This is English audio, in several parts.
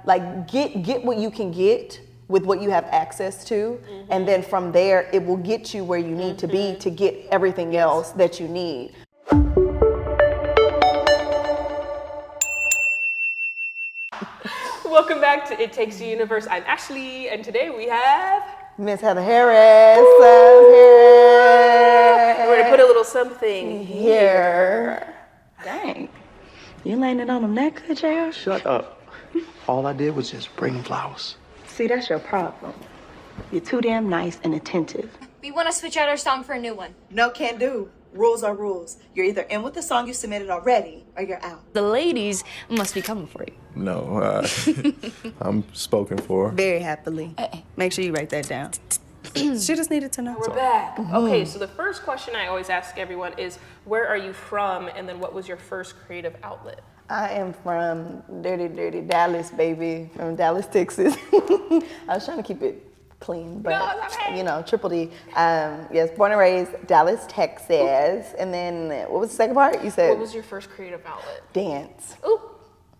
Like get what you can get with what you have access to, and then from there it will get you where you need to be to get everything else that you need. Welcome back to It Takes the Universe. I'm Ashley, and today we have Miss Heather Harris. We're gonna put a little something here. Dang, you landed on them that good, JR? Shut up. All I did was just bring flowers. See, that's your problem. You're too damn nice and attentive. We want to switch out our song for a new one. No, can do. Rules are rules. You're either in with the song you submitted already, or you're out. The ladies must be coming for you. No, I'm spoken for. Very happily. Make sure you write that down. She just needed to know. We're back. Okay, so the first question I always ask everyone is, where are you from, and then what was your first creative outlet? I am from dirty, dirty Dallas, baby. From Dallas, Texas. I was trying to keep it clean, but you know, triple D. Yes, born and raised Dallas, Texas. And then what was the second part? You said What was your first creative outlet? dance. Ooh.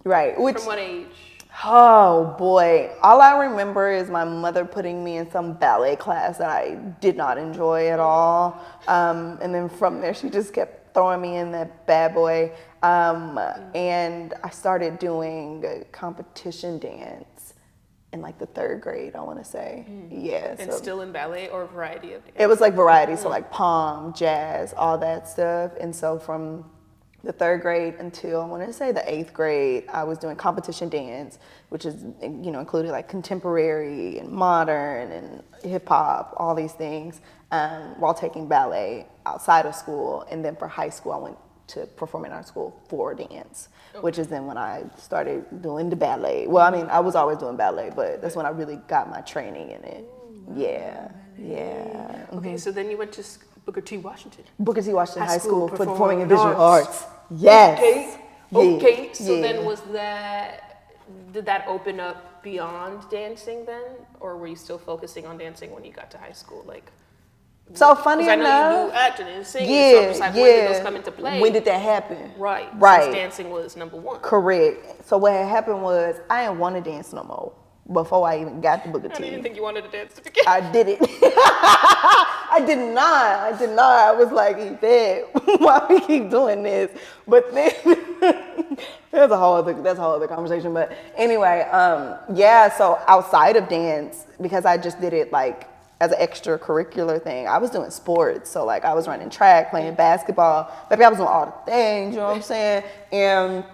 Right. From what age? Oh boy. All I remember is my mother putting me in some ballet class that I did not enjoy at all. And then from there she just kept throwing me in that bad boy. And I started doing competition dance in like the 3rd grade, I want to say. Yeah. And still in ballet or variety of dance? It was like variety, so like pom, jazz, all that stuff. And so from the 3rd grade until I want to say the 8th grade, I was doing competition dance, which is, you know, included like contemporary and modern and hip hop, all these things, while taking ballet outside of school. And then for high school, I went to performing arts school for dance, which is then when I started doing the ballet. Well, I mean, I was always doing ballet, but that's when I really got my training in it. Yeah. Okay, so then you went to Booker T. Washington. Booker T. Washington High School for Performing Performing and Visual Arts. Yes. Okay. So Yeah. then did that open up beyond dancing then? Or were you still focusing on dancing when you got to high school? Like, So funny because I know enough, you do acting and singing, so I'm just like, when did those come into play? When did that happen? Right. Right. Since dancing was number one. Correct. So what had happened was I didn't want to dance no more before I even got to Booker I didn't T. think you wanted to dance to begin. I did it. I did not. I was like, Yvette, why we keep doing this? But then that's a whole other conversation. But anyway, yeah. So outside of dance, because I just did it like as an extracurricular thing, I was doing sports. So like I was running track, playing basketball. Maybe I was doing all the things. You know what I'm saying? And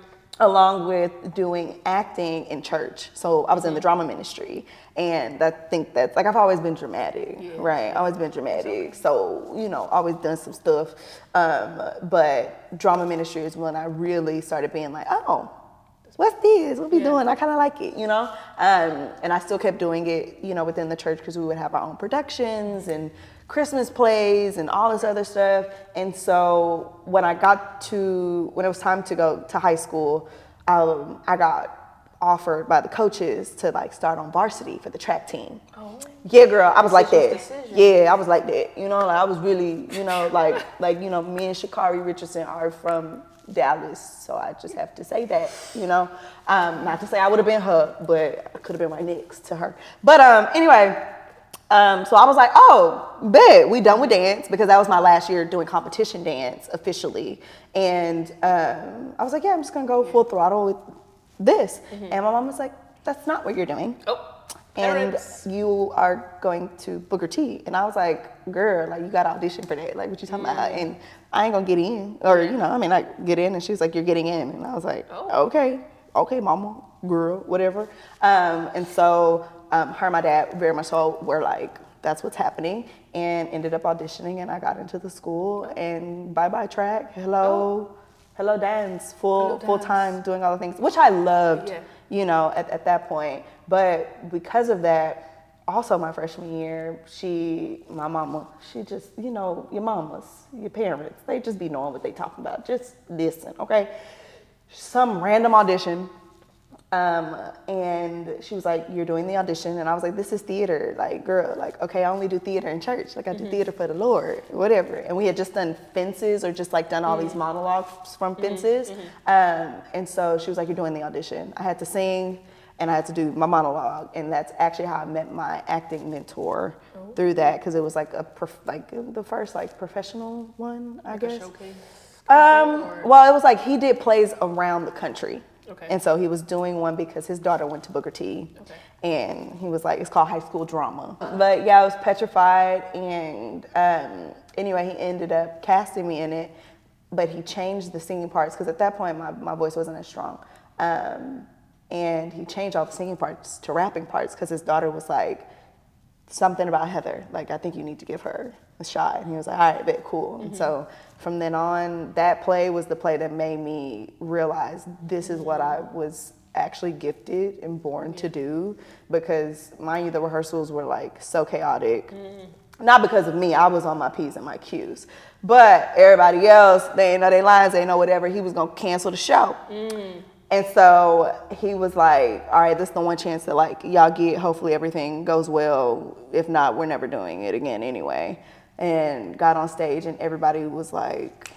along with doing acting in church. So I was in the drama ministry. And I think that's, like, I've always been dramatic, right? Always been dramatic. So, you know, always done some stuff. But drama ministry is when I really started being like, oh, what's this? What we doing? I kind of like it, you know? And I still kept doing it, you know, within the church because we would have our own productions and Christmas plays and all this other stuff. And so when it was time to go to high school, I got offered by the coaches to like start on varsity for the track team. Oh. Yeah, girl, I was like that. Decision. Yeah, I was like that. You know, like I was really, you know, like you know, me and Sha'Carri Richardson are from Dallas, so I just have to say that, you know. Not to say I would have been her, but I could have been right next to her. But anyway, so I was like, oh, bet, we done with dance, because that was my last year doing competition dance officially. And I was like, yeah, I'm just gonna go full throttle with this. And my mom was like, that's not what you're doing. Oh. And you are going to Booker T. And I was like, girl, like you got to audition for that. Like, what you talking about? And I ain't gonna get in. Or, you know, I mean, like get in. And she was like, you're getting in. And I was like, okay, mama, girl, whatever. And so her and my dad very much so were like, that's what's happening. And ended up auditioning, and I got into the school, and bye-bye track, hello dance, full time, doing all the things, which I loved, you know, at that point. But because of that, also my freshman year, my mama, she just, you know, your mamas, your parents, they just be knowing what they talking about. Just listen, okay? Some random audition, and she was like, you're doing the audition. And I was like, this is theater. Like, girl, like, okay, I only do theater in church. Like, I do theater for the Lord, whatever. And we had just done Fences, or just like done all these monologues from Fences. And so she was like, you're doing the audition. I had to sing. and I had to do my monologue, and that's actually how I met my acting mentor through that, because it was like the first like professional one, I guess. A showcase? Well, it was like he did plays around the country. Okay. And so he was doing one because his daughter went to Booker T. Okay. And he was like, it's called High School Drama. But yeah, I was petrified. And anyway, he ended up casting me in it. But he changed the singing parts because at that point my voice wasn't as strong. And he changed all the singing parts to rapping parts because his daughter was like, something about Heather. Like, I think you need to give her a shot. And he was like, all right, bet, cool. And so from then on, that play was the play that made me realize this is what I was actually gifted and born to do. Because, mind you, the rehearsals were like so chaotic. Not because of me, I was on my P's and my Q's. But everybody else, they ain't know their lines, they ain't know whatever. He was gonna cancel the show. And so he was like, all right, this is the one chance that like y'all get, hopefully everything goes well. If not, we're never doing it again anyway. And got on stage and everybody was like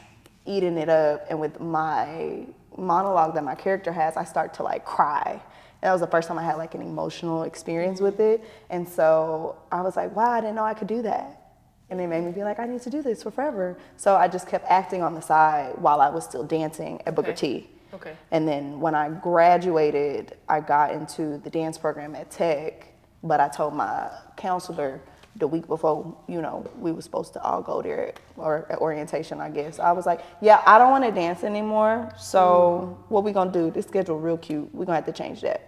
eating it up. And with my monologue that my character has, I start to like cry. And that was the first time I had like an emotional experience with it. And so I was like, wow, I didn't know I could do that. And it made me be like, I need to do this for forever. So I just kept acting on the side while I was still dancing at Booker T. Okay. And then when I graduated, I got into the dance program at Tech, but I told my counselor the week before, you know, we were supposed to all go there, or at orientation, I guess. I was like, yeah, I don't want to dance anymore, so what we gonna do? This schedule real cute. We're gonna have to change that.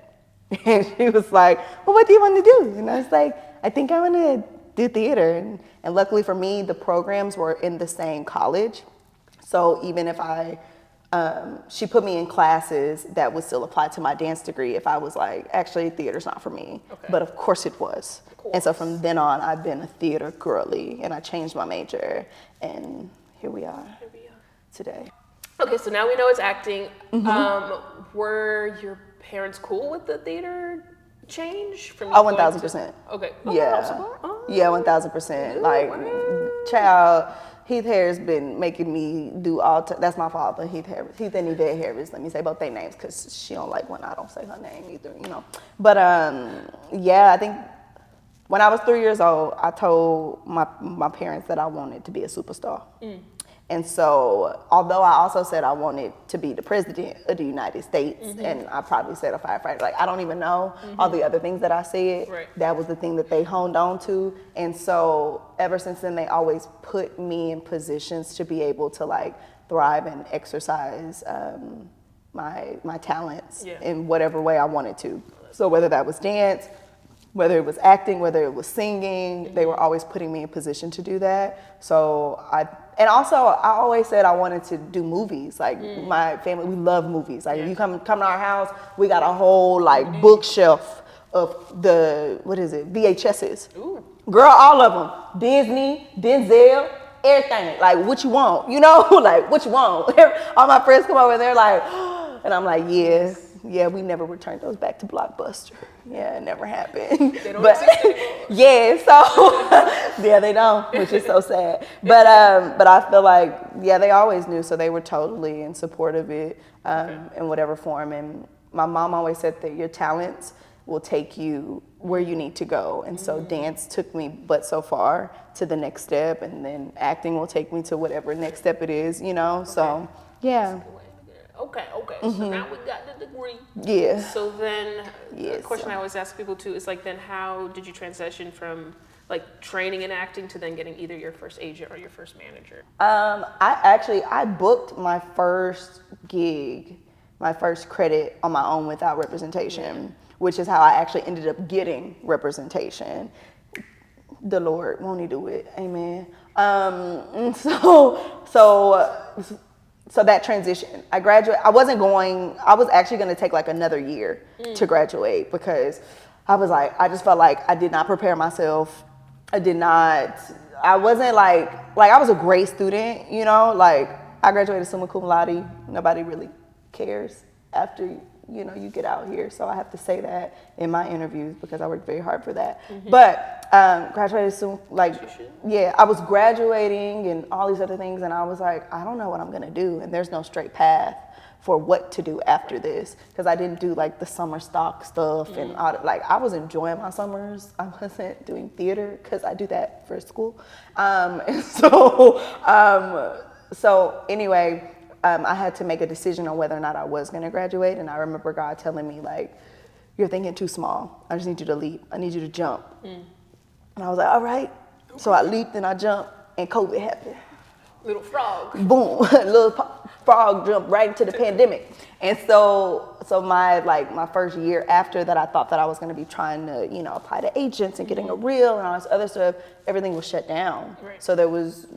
And she was like, well, what do you want to do? And I was like, I think I want to do theater. And luckily for me, the programs were in the same college. So even if she put me in classes that would still apply to my dance degree if I was like, actually, theater's not for me. Okay. But of course it was. And so from then on, I've been a theater girly, and I changed my major, and here we are today. Okay, so now we know it's acting. Were your parents cool with the theater change? From Oh, 1,000%. Okay. Yeah. Yeah, 1,000%. Like, child, Heath Harris been making me do that's my father, Heath Harris. Heath and Yvette Harris, let me say both their names, because she don't like when I don't say her name either, you know. But yeah, I think when I was 3 years old, I told my parents that I wanted to be a superstar. And so, although I also said I wanted to be the president of the United States, and I probably said a firefighter, like I don't even know all the other things that I said, that was the thing that they honed on to. And so, ever since then, they always put me in positions to be able to like thrive and exercise my talents in whatever way I wanted to. So whether that was dance, whether it was acting, whether it was singing, they were always putting me in position to do that. So I always said I wanted to do movies. Like my family, we love movies. Like if you come to our house, we got a whole like bookshelf of the, VHSs. Ooh. Girl, all of them. Disney, Denzel, everything. Like what you want, you know? Like what you want. All my friends come over and they're like, and I'm like, yeah, we never returned those back to Blockbuster. Yeah, it never happened. They don't exist anymore. Yeah, so yeah, they don't, which is so sad. But I feel like they always knew, so they were totally in support of it in whatever form. And my mom always said that your talents will take you where you need to go. And so dance took me but so far to the next step, and then acting will take me to whatever next step it is, you know. So yeah. Okay. So now we got the degree. Yeah. So then, Yeah, the question so- I always ask people too is like, then how did you transition from like training in acting to then getting either your first agent or your first manager? I booked my first gig, my first credit on my own without representation, which is how I actually ended up getting representation. The Lord, won't He do it? Amen. And so that transition, I graduated. I was actually going to take like another year to graduate, because I just felt like I did not prepare myself. I wasn't like I was a great student, you know, like I graduated summa cum laude. Nobody really cares after, you know, you get out here. So I have to say that in my interviews, because I worked very hard for that. But graduated soon, I was graduating and all these other things, and I was like, I don't know what I'm gonna do, and there's no straight path for what to do after this, because I didn't do like the summer stock stuff and all that. Like I was enjoying my summers. I wasn't doing theater because I do that for school. And so anyway, I had to make a decision on whether or not I was going to graduate. And I remember God telling me, like, you're thinking too small. I just need you to leap. I need you to jump. And I was like, all right. So I leaped and I jumped and COVID happened. Little frog. Boom, little frog jumped right into the pandemic. And so my first year after that, I thought that I was going to be trying to, apply to agents and getting a reel and all this other stuff. Everything was shut down. Right. So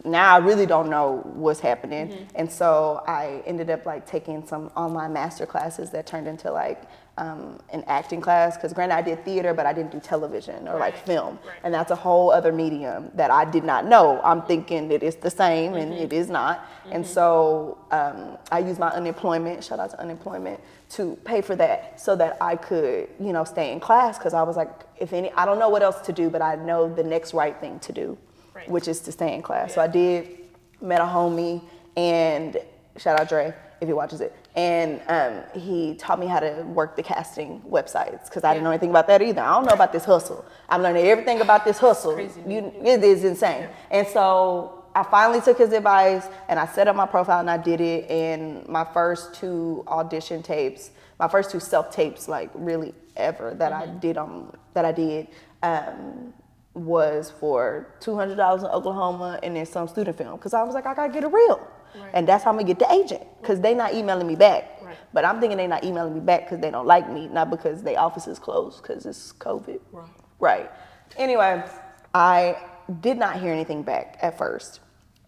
now I really don't know what's happening. And so I ended up like taking some online master classes that turned into like an acting class, because granted I did theater, but I didn't do television or like film. Right. And that's a whole other medium that I did not know. I'm thinking that it's the same and it is not. And so I used my unemployment, shout out to unemployment, to pay for that so that I could, stay in class, because I was like, I don't know what else to do, but I know the next right thing to do, which is to stay in class. Yeah. So I met a homie, and shout out Dre if he watches it. And he taught me how to work the casting websites, because I didn't know anything about that either. I don't know about this hustle. I'm learning everything about this hustle. It is insane. Yeah. And so I finally took his advice and I set up my profile and I did it. And my first 2 audition tapes, my first 2 self-tapes, like really ever that I did was for $200 in Oklahoma and then some student film, because I was like, I gotta get a reel. Right. And that's how I'm gonna get the agent, because they not emailing me back. Right. But I'm thinking they not emailing me back because they don't like me, not because their office is closed because it's COVID. Right. Anyway, I did not hear anything back at first.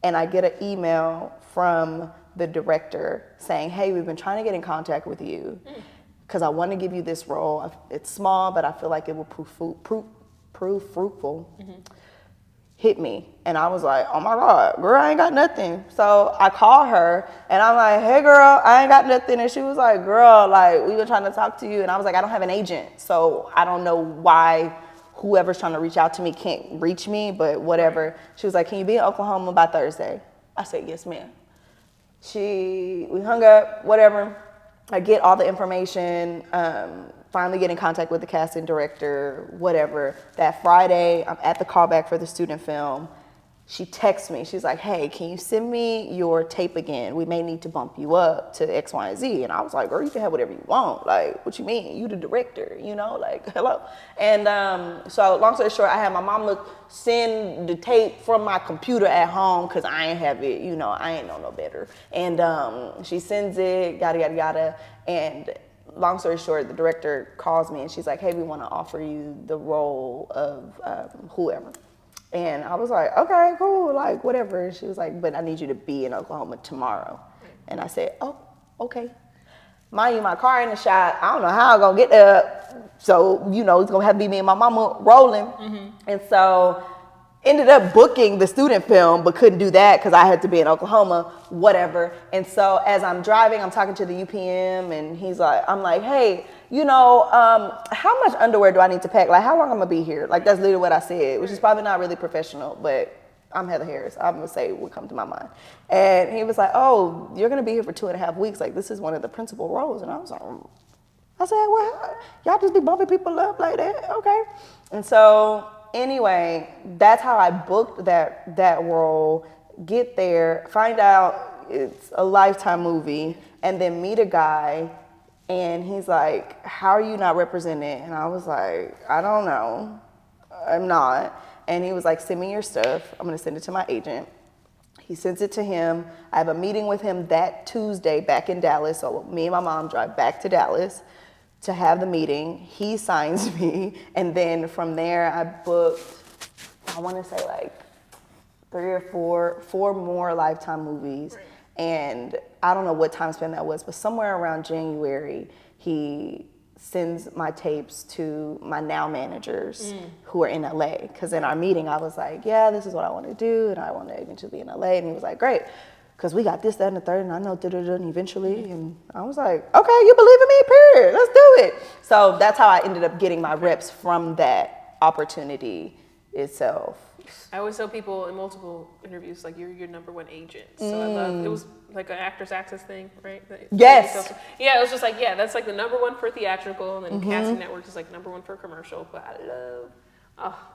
And I get an email from the director saying, hey, we've been trying to get in contact with you because I want to give you this role. It's small, but I feel like it will prove fruitful. Hit me. And I was like, oh my God, girl, I ain't got nothing. So I call her and I'm like, hey girl, I ain't got nothing. And she was like, girl, like we've been trying to talk to you. And I was like, I don't have an agent. So I don't know why whoever's trying to reach out to me can't reach me, but whatever. She was like, can you be in Oklahoma by Thursday? I said, yes, ma'am. We hung up, whatever. I get all the information, finally get in contact with the casting director, whatever. That Friday, I'm at the callback for the student film. She texts me. She's like, hey, can you send me your tape again? We may need to bump you up to X, Y, and Z. And I was like, girl, you can have whatever you want. Like, what you mean? You the director, like, hello. And so long story short, I had my mom send the tape from my computer at home, because I ain't have it, I ain't know no better. And she sends it, yada, yada, yada. And long story short, the director calls me and she's like, hey, we want to offer you the role of whoever. And I was like, okay, cool, like whatever. And she was like, but I need you to be in Oklahoma tomorrow. And I said, oh, okay. Mind you, my car in the shop, I don't know how I'm gonna get there. So, it's gonna have to be me and my mama rolling. And so ended up booking the student film, but couldn't do that because I had to be in Oklahoma, whatever. And so as I'm driving, I'm talking to the UPM and I'm like, hey, how much underwear do I need to pack? Like, how long I'm gonna be here? Like, that's literally what I said, which is probably not really professional, but I'm Heather Harris. I'm gonna say what come to my mind. And he was like, oh, you're gonna be here for 2.5 weeks. Like, this is one of the principal roles. And I was like, I said, well, y'all just be bumping people up like that? Okay. And so anyway, that's how I booked that role, get there, find out it's a Lifetime movie, and then meet a guy, and he's like, how are you not represented? And I was like, I don't know, I'm not. And he was like, send me your stuff, I'm gonna send it to my agent. He sends it to him. I have a meeting with him that Tuesday back in Dallas, so me and my mom drive back to Dallas to have the meeting. He signs me, and then from there I booked, I want to say like 3 or 4 more Lifetime movies. Right. And I don't know what time span that was, but somewhere around January, he sends my tapes to my now managers who are in LA. Because in our meeting, I was like, yeah, this is what I want to do, and I want to eventually be in LA. And he was like, great. Because we got this, that, and the third, and I know and eventually. And I was like, okay, you believe in me, period. Let's do it. So that's how I ended up getting my reps from that opportunity itself. I always tell people in multiple interviews, like, you're your number one agent. So I love, it was like an Actors Access thing, right? Yes. Yeah, it was just like, yeah, that's like the number one for theatrical, and then Casting Network is like number one for commercial. But I love,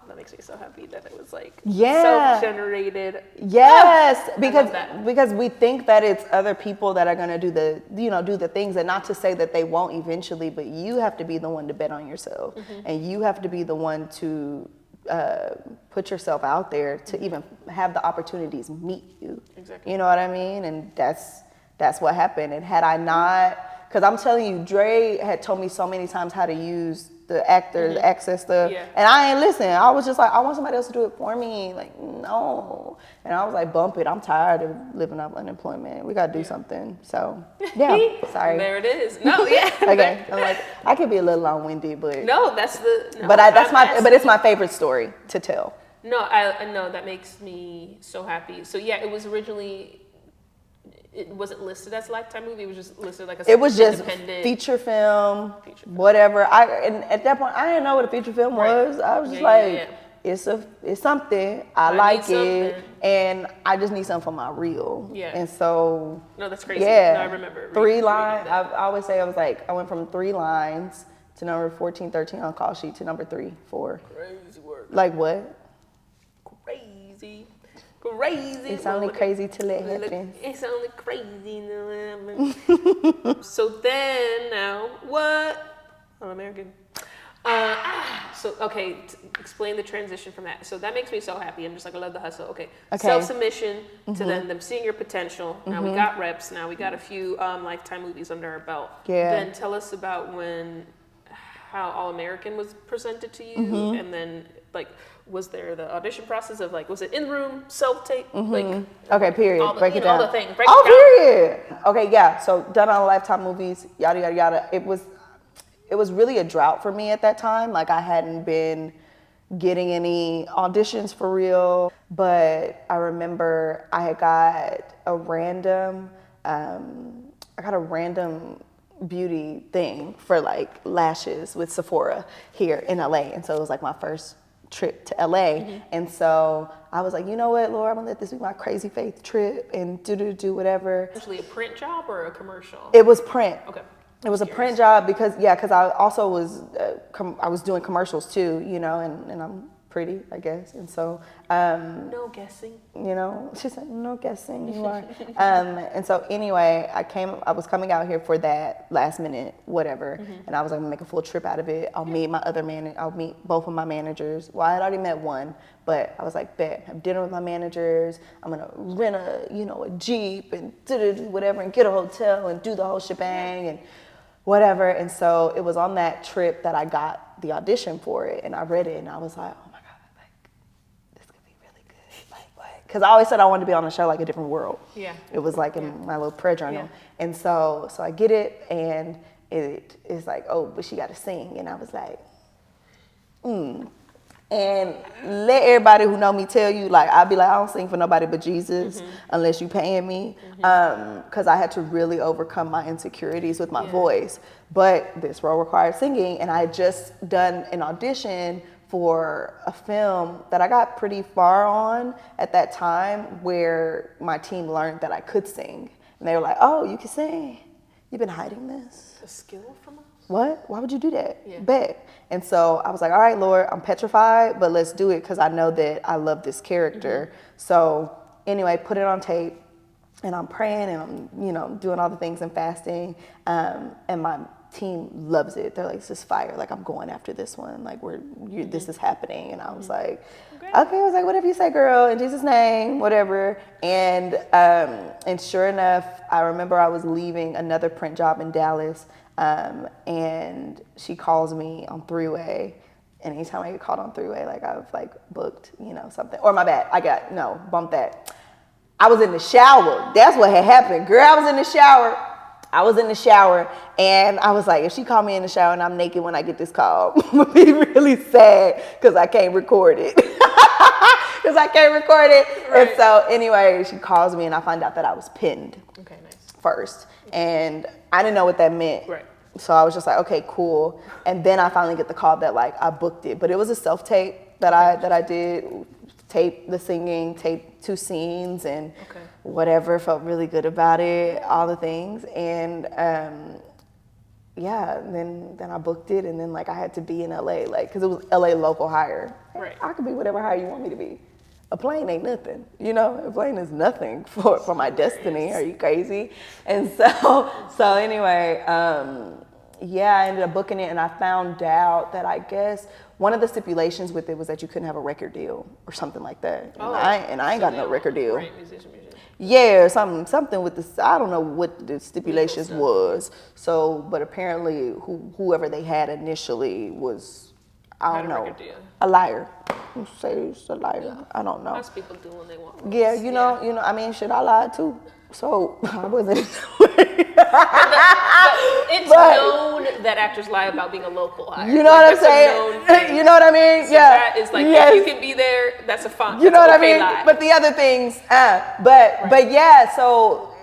that makes me so happy that it was like self-generated. Yes, that. because we think that it's other people that are gonna do the things, and not to say that they won't eventually, but you have to be the one to bet on yourself, and you have to be the one to put yourself out there to even have the opportunities meet you. Exactly. You know what I mean? And that's what happened. And had I not, because I'm telling you, Dre had told me so many times how to use the access stuff, and I ain't listen. I was just like, I want somebody else to do it for me. Like, no. And I was like, bump it. I'm tired of living off unemployment. We gotta do something. So yeah, sorry. There it is. No, yeah. Okay. I'm like, I could be a little long-winded, but no, that's the. No, but it's my favorite story to tell. No, I know that makes me so happy. So yeah, it was originally. It wasn't listed as a Lifetime movie. It was just listed like a. It was just independent feature film, whatever. And at that point, I didn't know what a feature film was. I was just it's something. I like it, and I just need something for my reel. Yeah. And so. No, that's crazy. Yeah. No, I remember. 3 lines. I always say I went from 3 lines to number 14, 13 on call sheet to number 3, 4. Crazy work. Like what? Crazy. It's only crazy till it happens. It's only crazy. So then now what? I'm American. So okay, explain the transition from that. So that makes me so happy. I'm just like, I love the hustle. Okay. Self-submission to then them seeing your potential. Now we got reps. Now we got a few Lifetime movies under our belt. Yeah. Then tell us about how All American was presented to you, and then like. Was there the audition process of like, was it in room, self-tape? Like, okay, period. Break it down. All the things. Period. Okay, yeah. So done on Lifetime movies, yada yada yada. It was really a drought for me at that time. Like I hadn't been getting any auditions for real. But I remember I got a random beauty thing for like lashes with Sephora here in LA, and so it was like my first trip to LA. And so I was like, you know what, Lord, I'm gonna let this be my crazy faith trip and do whatever. Actually a print job or a commercial? It was print. Okay. It was a print job because I also was I was doing commercials too, you know, and I'm pretty, I guess, and so no guessing, you know, she said no guessing, you are. And so anyway, I was coming out here for that last minute whatever, and I was like, I'm gonna make a full trip out of it. I'll meet I'll meet both of my managers. Well, I had already met one, but I was like, bet, have dinner with my managers. I'm gonna rent a Jeep and whatever, and get a hotel and do the whole shebang and whatever. And so it was on that trip that I got the audition for it, and I read it, and I was like, because I always said I wanted to be on a show like A Different World. Yeah. It was like in my little prayer journal. Yeah. And so I get it, and it is like, oh, but she got to sing. And I was like, And let everybody who know me tell you, like, I'll be like, I don't sing for nobody but Jesus unless you paying me. Because I had to really overcome my insecurities with my voice. But this role required singing, and I had just done an audition for a film that I got pretty far on at that time, where my team learned that I could sing. And they were like, oh, you can sing? You've been hiding this? A skill from us? What? Why would you do that? Yeah. Bet. And so I was like, all right, Lord, I'm petrified, but let's do it, because I know that I love this character. So anyway, put it on tape, and I'm praying, and I'm, doing all the things and fasting, and my team loves it. They're like, this is fire. Like, I'm going after this one. Like, this is happening. And I was like, okay. I was like, whatever you say, girl, in Jesus' name, whatever. And sure enough, I remember I was leaving another print job in Dallas, and she calls me on three-way. And anytime I get called on three-way, like, I've like booked, something. Or my bad, bump that. I was in the shower. That's what had happened. Girl, I was in the shower, and I was like, if she called me in the shower and I'm naked when I get this call, I'm gonna be really sad, because I can't record it. Right. And so anyway, she calls me, and I find out that I was pinned first. And I didn't know what that meant. Right. So I was just like, okay, cool. And then I finally get the call that, like, I booked it. But it was a self-tape that I did tape the singing, tape 2 scenes, and whatever. Felt really good about it, all the things, and yeah. Then I booked it, and then like I had to be in LA, like because it was LA local hire. Right. I could be whatever hire you want me to be. A plane ain't nothing, you know. A plane is nothing for my destiny. Are you crazy? And so anyway, yeah, I ended up booking it, and I found out that I guess one of the stipulations with it was that you couldn't have a record deal or something like that. And I ain't got no record deal. Right, musician. Yeah, or something with this. I don't know what the stipulations was. So, but apparently, whoever they had initially was, I don't know, a liar. Who says a liar? Yeah. I don't know. Most people do when they want roles. Yeah, you know. I mean, shit, I lied too. So I wasn't. It's known that actors lie about being a local hire. You know what I'm saying? You know what I mean? So yeah. That is like, if you can be there, that's a fun. You know what I mean? Lie. But the other things, but yeah. So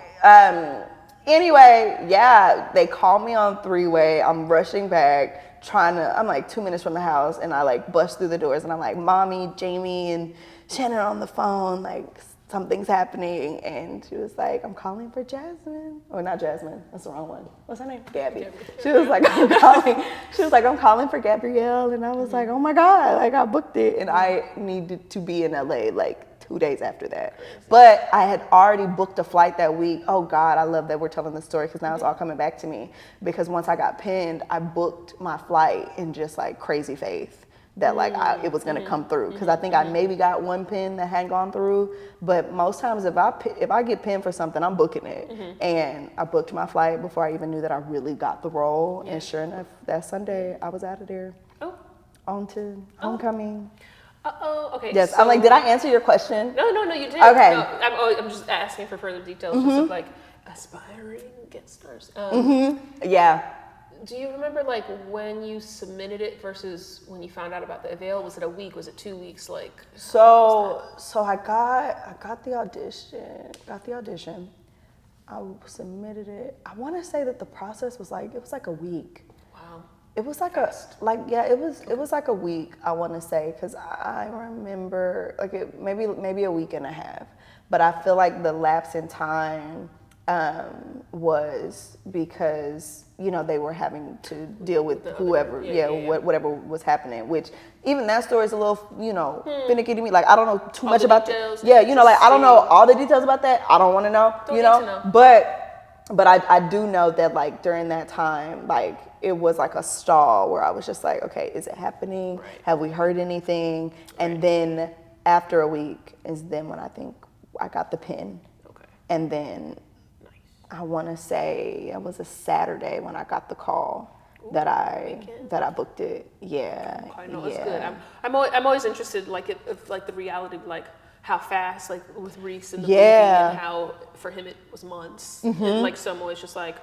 anyway, yeah, they called me on 3-way. I'm rushing back. I'm like 2 minutes from the house, and I like bust through the doors, and I'm like, Mommy, Jamie, and Shannon are on the phone, like something's happening, and she was like, I'm calling for Jasmine, or not Jasmine, that's the wrong one. What's her name? Gabby. She was like, I'm calling for Gabrielle, and I was like, oh my God, like I booked it, and I needed to be in LA like 2 days after that. But I had already booked a flight that week. Oh God, I love that we're telling the story because now it's all coming back to me. Because once I got pinned, I booked my flight in just like crazy faith that like it was gonna come through. Because I think I maybe got one pin that hadn't gone through. But most times if I get pinned for something, I'm booking it. And I booked my flight before I even knew that I really got the role. And sure enough, that Sunday I was out of there. On to homecoming. Okay. Yes, so, I'm like, did I answer your question? No, you did. Okay. No, I'm just asking for further details, just of like aspiring guest stars. Yeah. Do you remember like when you submitted it versus when you found out about the avail? Was it a week? Was it 2 weeks? Like. So I got the audition. I submitted it. I want to say that the process was like a week. Wow. It was like it was like a week, I want to say, because I remember like maybe a week and a half, but I feel like the lapse in time was because they were having to deal with whoever, whatever was happening. Which even that story is a little finicky to me. Like I don't know too much about that. Yeah, like I don't know all the details about that. I don't want to know. Don't need to know. But I do know that like during that time, like it was like a stall where I was just like, okay, is it happening? Right. Have we heard anything? Right. And then after a week is then when I think I got the pin. Okay. And then I want to say it was a Saturday when I got the call. Ooh, that I booked it. Yeah. Okay, no, that's good. I'm always interested like if like the reality of like how fast like with Reese in the movie and how for him it was months. And like so I'm always just like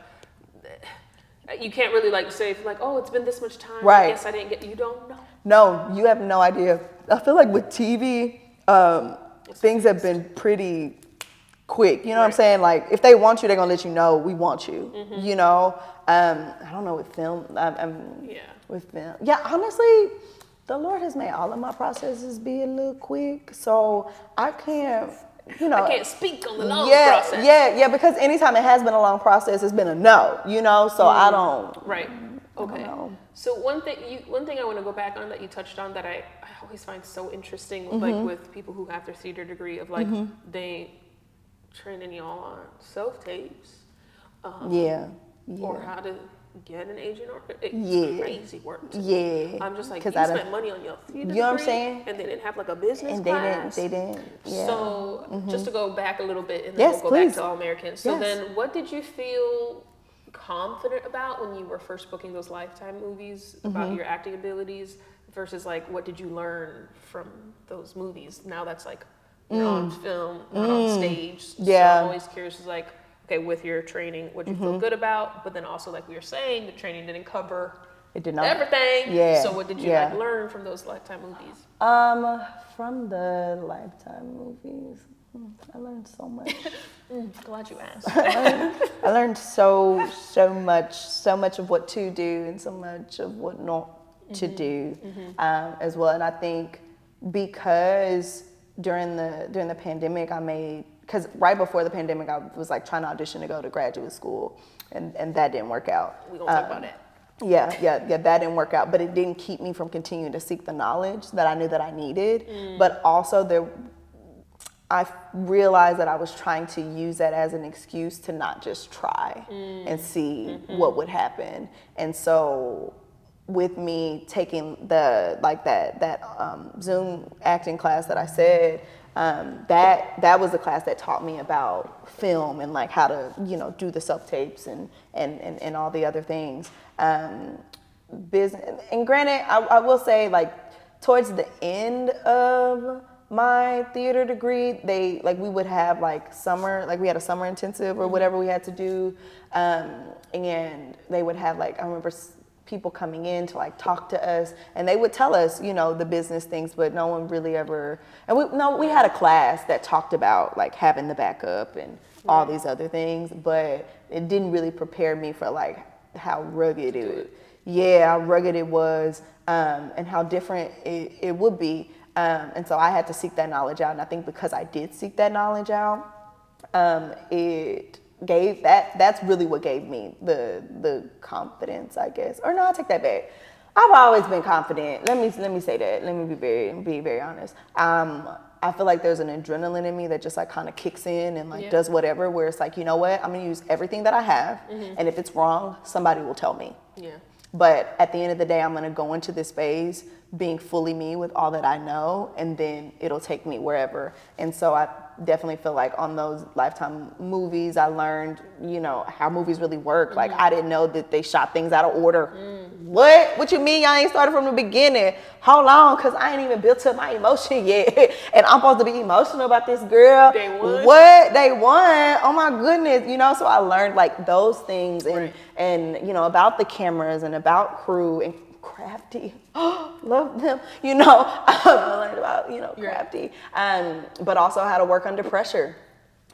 you can't really like say like, oh, it's been this much time. Right. I guess I didn't get. You don't know. No, you have no idea. I feel like with TV, things have been pretty quick. You know what I'm saying? Like if they want you, they're gonna let you know we want you. I don't know with film. With film. Yeah, honestly, the Lord has made all of my processes be a little quick, so I can't. I can't speak on the long process. Yeah, because anytime it has been a long process, it's been a no, so I don't. Right. Okay. I don't know. So one thing I want to go back on that you touched on that I always find so interesting, like with people who have their theater degree of like they training y'all on self-tapes. Or how to get an agent or it's crazy work to me. I'm just like, you spent money on your theater degree, what I'm saying? And they didn't have like a business and class. They didn't. Yeah. So just to go back a little bit and then we'll go back to All American. So then what did you feel confident about when you were first booking those Lifetime movies about your acting abilities versus like what did you learn from those movies? Now that's like you're on film, not on stage. So I'm always curious is like, okay, with your training, what you feel good about, but then also like we were saying, the training didn't cover everything. Yeah. So what did you like learn from those Lifetime movies? From the Lifetime movies, I learned so much. Glad you asked. I learned so much of what to do and so much of what not to do as well. And I think because during the pandemic, because right before the pandemic, I was like trying to audition to go to graduate school, and that didn't work out. We're gonna talk about that. Yeah, that didn't work out, but it didn't keep me from continuing to seek the knowledge that I knew that I needed. But also I realized that I was trying to use that as an excuse to not just try and see what would happen. And so with me taking that Zoom acting class that I said, that was the class that taught me about film and like how to, do the self-tapes and all the other things. Business, and granted, I will say, like, towards the end of my theater degree, we would have we had a summer intensive or whatever we had to do, and they would have I remember people coming in to talk to us, and they would tell us the business things, but no one really ever. And we had a class that talked about having the backup and all these other things, but it didn't really prepare me for how rugged it was, and how different it would be. And so I had to seek that knowledge out. And I think because I did seek that knowledge out, that's really what gave me the confidence, I guess. Or no, I take that back. I've always been confident. Let me say that. Let me be very honest. I feel like there's an adrenaline in me that just kind of kicks in and does whatever, where it's you know what, I'm gonna use everything that I have, and if it's wrong, somebody will tell me. Yeah. But at the end of the day, I'm gonna go into this space being fully me with all that I know, and then it'll take me wherever. And so I definitely feel like on those Lifetime movies, I learned, how movies really work. I didn't know that they shot things out of order. What you mean y'all ain't started from the beginning? Hold on, cause I ain't even built up my emotion yet. And I'm supposed to be emotional about this girl. Day one. What? Day one? Oh my goodness, so I learned those things and about the cameras and about crew and Crafty. Love them. I learned about, Crafty. But also how to work under pressure.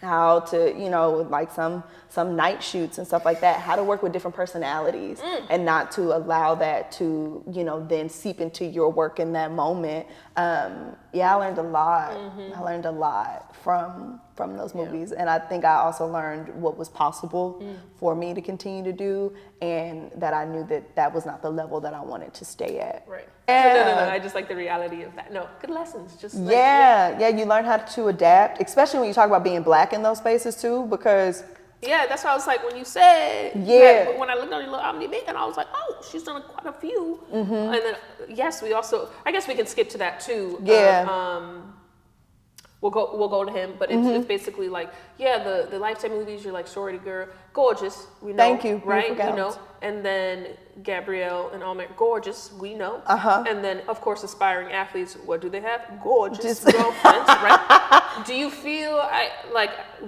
How to, some night shoots and stuff like that, how to work with different personalities and not to allow that to, then seep into your work in that moment. I learned a lot. I learned a lot from those movies. And I think I also learned what was possible for me to continue to do, and that I knew that was not the level that I wanted to stay at. Right. Yeah. No. I just like the reality of that. No, good lessons. Just you learn how to adapt, especially when you talk about being Black in those spaces too, because that's why I was like, when you said that, when I looked on your little IMDb, and I was like, oh, she's done quite a few. And then we also, I guess we can skip to that too. We'll go to him, but it's basically the Lifetime movies. You're sorority girl, gorgeous. We know. Thank you, right? We know. And then Gabrielle and Almer, gorgeous. We know. And then of course aspiring athletes. What do they have? Gorgeous girlfriends, right? Do you feel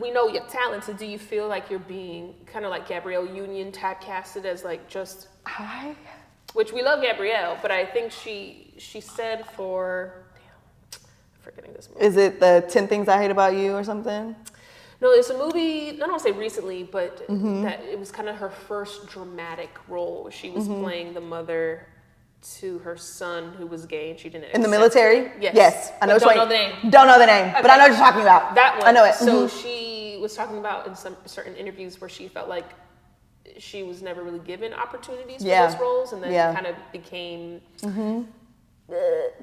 we know you're talented? Do you feel like you're being kind of like Gabrielle Union typecasted as just? Which we love Gabrielle, but I think she said for. Forgetting this movie. Is it the 10 Things I Hate About You or something? No, it's a movie, I don't want to say recently, but that it was kind of her first dramatic role. She was playing the mother to her son who was gay, and she didn't. In the military? Yes. I know. Don't know the name. Don't know the name, but I know what you're talking about. That one. I know it. So she was talking about in some certain interviews where she felt like she was never really given opportunities for those roles, and then kind of became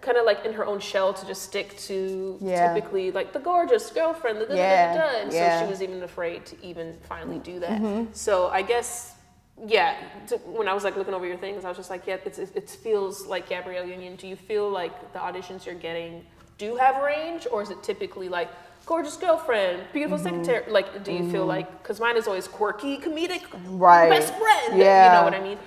kind of in her own shell to just stick to typically the gorgeous girlfriend, and so she was even afraid to even finally do that. So I guess when I was looking over your things, I was just it feels like Gabrielle Union. Do you feel like the auditions you're getting do have range, or is it typically gorgeous girlfriend, beautiful secretary? Do you feel because mine is always quirky, comedic, best friend. You know what I mean?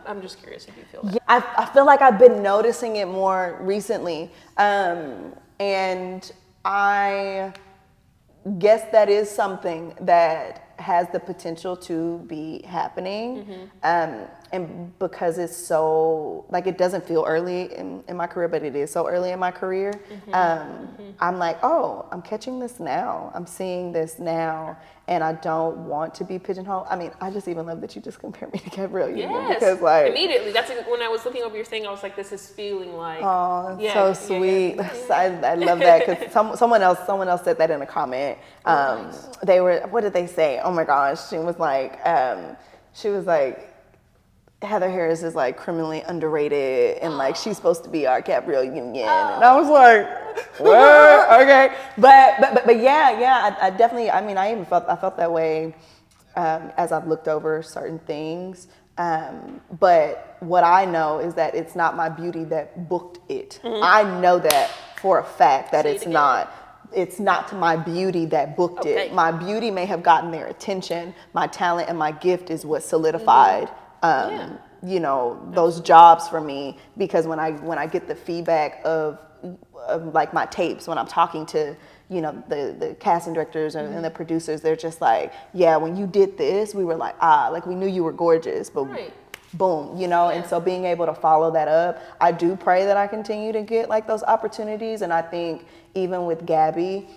I'm just curious if you feel that. I feel like I've been noticing it more recently. And I guess that is something that has the potential to be happening. And and because it's so, like, it doesn't feel early in my career, but it is so early in my career, I'm like, oh, I'm catching this now. I'm seeing this now, and I don't want to be pigeonholed. I mean, I just even love that you just compared me to Gabrielle Union. Yes, because, like, immediately. That's when I was looking over your thing, I was like, this is feeling like. oh, yeah, so sweet. I love that because someone else said that in a comment. They were, what did they say? Oh my gosh, she was like, Heather Harris is like criminally underrated, and like she's supposed to be our Gabrielle Union, and I was like, what? Okay, but yeah, I definitely. I mean, I felt that way as I've looked over certain things. But what I know is that it's not my beauty that booked it. I know that for a fact that it's not. It's not my beauty that booked it. My beauty may have gotten their attention. My talent and my gift is what solidified. You know, those jobs for me, because when I get the feedback of like my tapes, when I'm talking to, you know, the casting directors and the producers, they're just like, yeah, when you did this, we were like, like we knew you were gorgeous, but boom, you know, and so being able to follow that up, I do pray that I continue to get like those opportunities. And I think even with Gabby,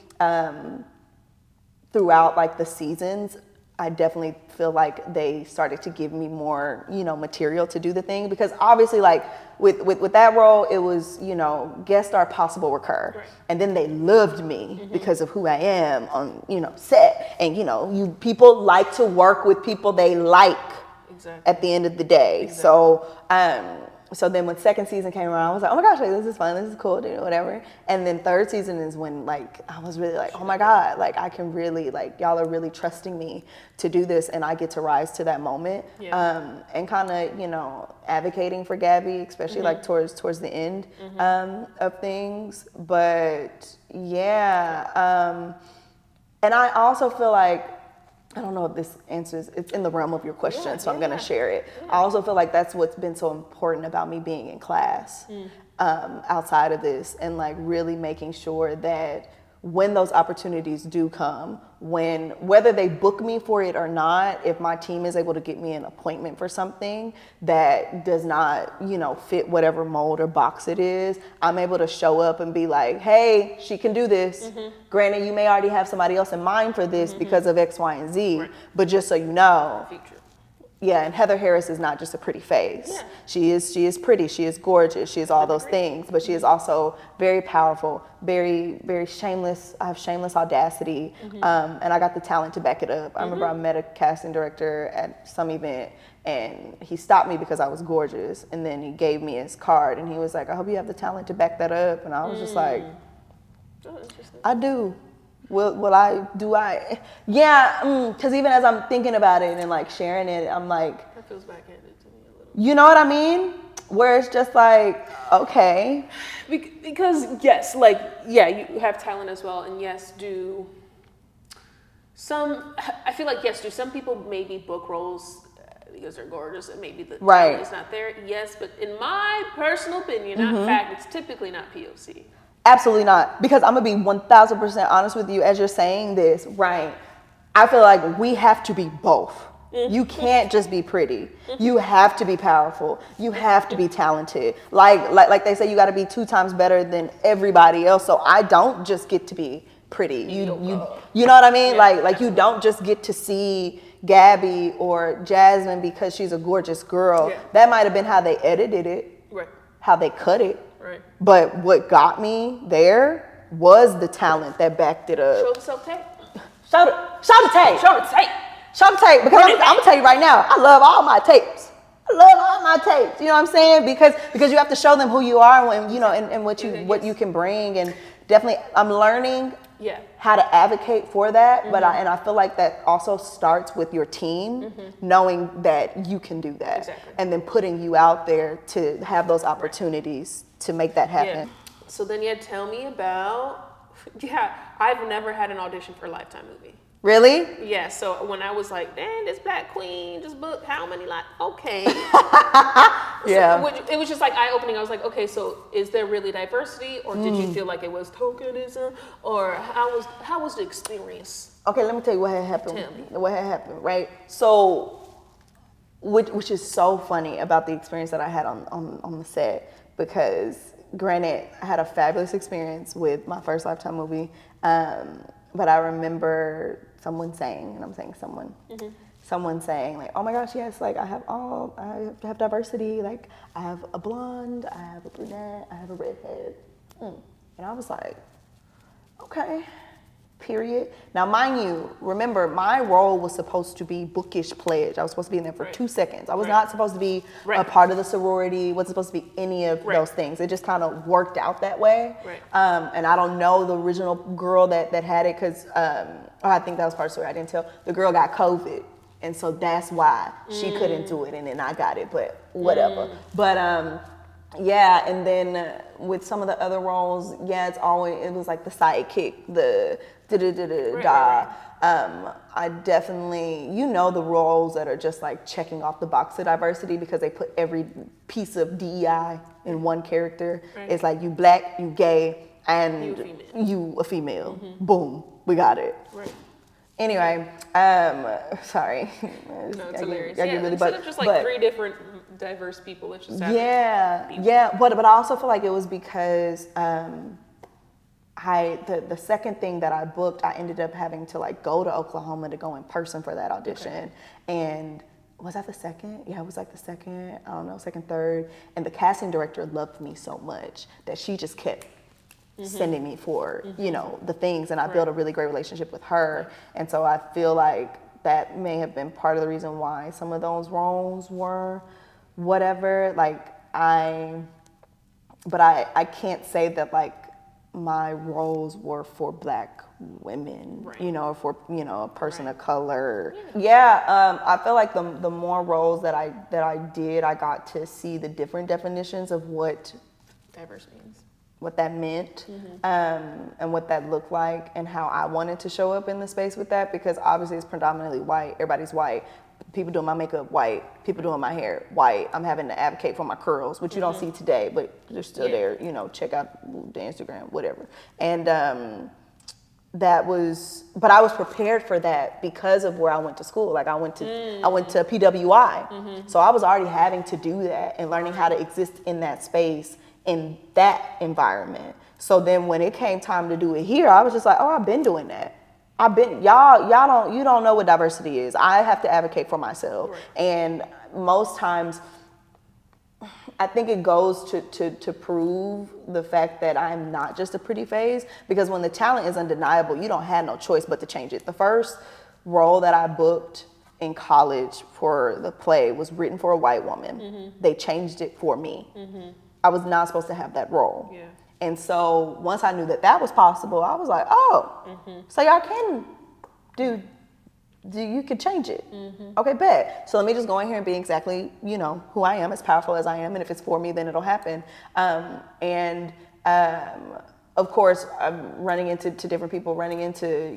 throughout like the seasons, I definitely feel like they started to give me more, you know, material to do the thing, because obviously like with that role, it was, you know, guest star possible recur. Right. And then they loved me because of who I am on, you know, set. And, you know, people like to work with people they like at the end of the day. So then when second season came around, I was like, oh my gosh, like, this is fun, this is cool, dude, whatever. And then third season is when like I was really like, oh my God, like I can really, like, y'all are really trusting me to do this, and I get to rise to that moment. And kind of, you know, advocating for Gabby, especially like towards the end of things. But yeah, and I also feel like, I don't know if this answers, it's in the realm of your question, so I'm going to share it. I also feel like that's what's been so important about me being in class outside of this, and like really making sure that when those opportunities do come, whether they book me for it or not, if my team is able to get me an appointment for something that does not, you know, fit whatever mold or box it is, I'm able to show up and be like, hey, she can do this. Granted, you may already have somebody else in mind for this because of X, Y, and Z, but just so you know. Yeah, and Heather Harris is not just a pretty face. She is pretty, she is gorgeous, she is all those things, but she is also very powerful, very, very shameless. I have shameless audacity, and I got the talent to back it up. I remember I met a casting director at some event, and he stopped me because I was gorgeous, and then he gave me his card, and he was like, I hope you have the talent to back that up, and I was just like, I do. Will I? Do I? Yeah, because even as I'm thinking about it and like sharing it, I'm like, that feels backhanded to me a little. You know what I mean? Where it's just like, okay. Because yes, like, yeah, you have talent as well, and yes, I feel like yes, do some people maybe book roles because they're gorgeous and maybe the talent is not there? Yes, but in my personal opinion, not fact, it's typically not POC. Absolutely not. Because I'm going to be 1,000% honest with you as you're saying this, right? I feel like we have to be both. You can't just be pretty. You have to be powerful. You have to be talented. Like they say, you got to be 2 times better than everybody else. So I don't just get to be pretty. You know what I mean? Yeah, like you don't just get to see Gabby or Jasmine because she's a gorgeous girl. Yeah. That might have been how they edited it, how they cut it. Right. But what got me there was the talent that backed it up. Show the self-tape. Show the tape. Show the tape. Show the tape. Because I'm going to tell you right now, I love all my tapes. I love all my tapes. You know what I'm saying? Because you have to show them who you are and, you know, and what you can bring. And definitely I'm learning how to advocate for that. But I feel like that also starts with your team, knowing that you can do that. Exactly. And then putting you out there to have those opportunities to make that happen. Yeah. So then tell me about, I've never had an audition for a Lifetime movie. Really? Yeah, so when I was like, dang, this Black Queen just booked how many okay. Yeah. So it was just like eye-opening. I was like, okay, so is there really diversity, or did you feel like it was tokenism, or how was the experience? Okay, let me tell you what had happened. Tell me. What had happened, right? So which is so funny about the experience that I had on the set, because granted, I had a fabulous experience with my first Lifetime movie, but I remember someone saying, and I'm saying someone, someone saying like, oh my gosh, yes, like I have diversity, like I have a blonde, I have a brunette, I have a redhead. And I was like, okay, period. Now, mind you, remember, my role was supposed to be bookish pledge. I was supposed to be in there for 2 seconds. I was not supposed to be a part of the sorority, wasn't supposed to be any of those things. It just kind of worked out that way. And I don't know the original girl that had it, because I think that was part of the story I didn't tell. The girl got COVID. And so that's why she couldn't do it, and then I got it, but whatever. But yeah, and then with some of the other roles, yeah, it was like the sidekick, the I definitely, the roles that are just like checking off the box of diversity because they put every piece of DEI in one character. It's like you black, you gay, and you a female. Boom, we got it. Anyway, sorry. No, it's hilarious. Instead of just like 3 different diverse people, let's just have but I also feel like it was because the second thing that I booked, I ended up having to like go to Oklahoma to go in person for that audition. And was that the second? Yeah, it was like the second, I don't know, second, third. And the casting director loved me so much that she just kept sending me for, the things. And I built a really great relationship with her. And so I feel like that may have been part of the reason why some of those roles were whatever. I can't say that like my roles were for Black women, or for, a person of color. I feel like the more roles that I did, I got to see the different definitions of what diverse means. What that meant, and what that looked like, and how I wanted to show up in the space with that, because obviously it's predominantly white. Everybody's white. People doing my makeup, white. People doing my hair, white. I'm having to advocate for my curls, which you don't see today, but they're still there. Check out the Instagram, whatever. And that was, but I was prepared for that because of where I went to school. Like I went to PWI, so I was already having to do that and learning how to exist in that space, in that environment. So then when it came time to do it here, I was just like, oh, I've been doing that. You don't know what diversity is. I have to advocate for myself. And most times, I think it goes to prove the fact that I'm not just a pretty face, because when the talent is undeniable, you don't have no choice but to change it. The first role that I booked in college for the play was written for a white woman. They changed it for me. I was not supposed to have that role. And so once I knew that was possible, I was like, oh, so y'all can you could change it. Okay, bet. So let me just go in here and be exactly, who I am, as powerful as I am. And if it's for me, then it'll happen. Of course, I'm running into different people, running into,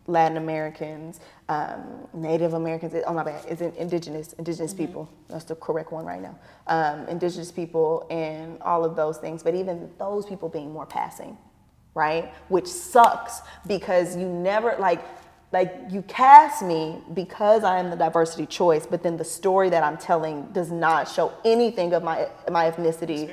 Latin Americans, Native Americans, oh my bad, it's indigenous people. That's the correct one right now. Indigenous people and all of those things, but even those people being more passing, right? Which sucks, because you never, like you cast me because I am the diversity choice, but then the story that I'm telling does not show anything of my ethnicity,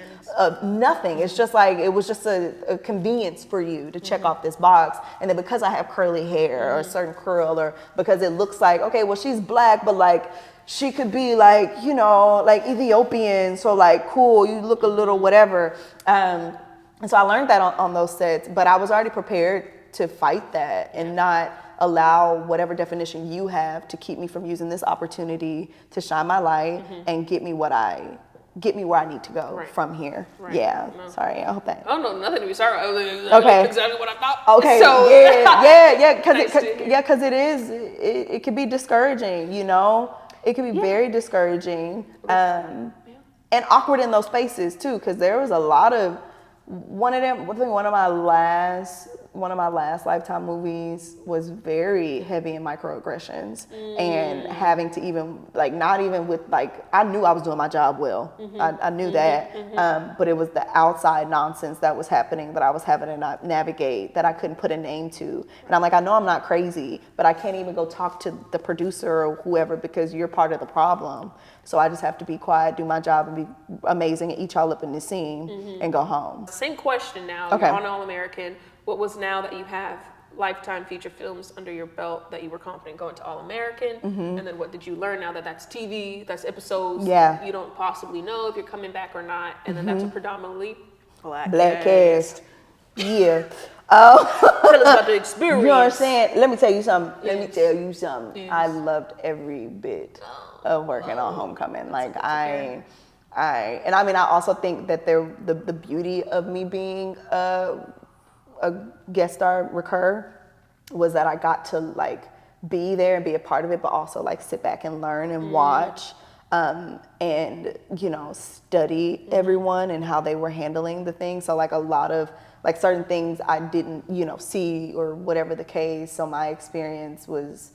nothing. It's just like, it was just a convenience for you to check off this box. And then because I have curly hair or a certain curl, or because it looks like, okay, well, she's Black, but like, she could be like, like Ethiopian. So like, cool, you look a little whatever. And so I learned that on those sets, but I was already prepared to fight that and not allow whatever definition you have to keep me from using this opportunity to shine my light and get me where I need to go from here. Yeah. No. Sorry. I hope that. Oh no, nothing to be sorry. Okay. Exactly what I thought. Okay. So yeah. Because it can be discouraging. It can be very discouraging, and awkward in those spaces too. Because there was a lot of one of my last one of my last Lifetime movies was very heavy in microaggressions and having to even, like, not even with, like, I knew I was doing my job well. I knew that. But it was the outside nonsense that was happening that I was having to navigate that I couldn't put a name to. And I'm like, I know I'm not crazy, but I can't even go talk to the producer or whoever because you're part of the problem. So I just have to be quiet, do my job, and be amazing, and eat y'all up in this scene and go home. Same question now. Okay. You're on All-American. What was now that you have Lifetime feature films under your belt that you were confident going to All-American? And then what did you learn now that that's TV, that's episodes? Yeah. You don't possibly know if you're coming back or not. And then that's a predominantly black cast. Yeah. Tell us about the experience. You know what I'm saying? Let me tell you something. Yes. I loved every bit of working on Homecoming. Like I also think that the beauty of me being a guest star recur was that I got to like be there and be a part of it, but also like sit back and learn and watch and you know study everyone and how they were handling the thing. So like a lot of like certain things I didn't see or whatever the case. So my experience was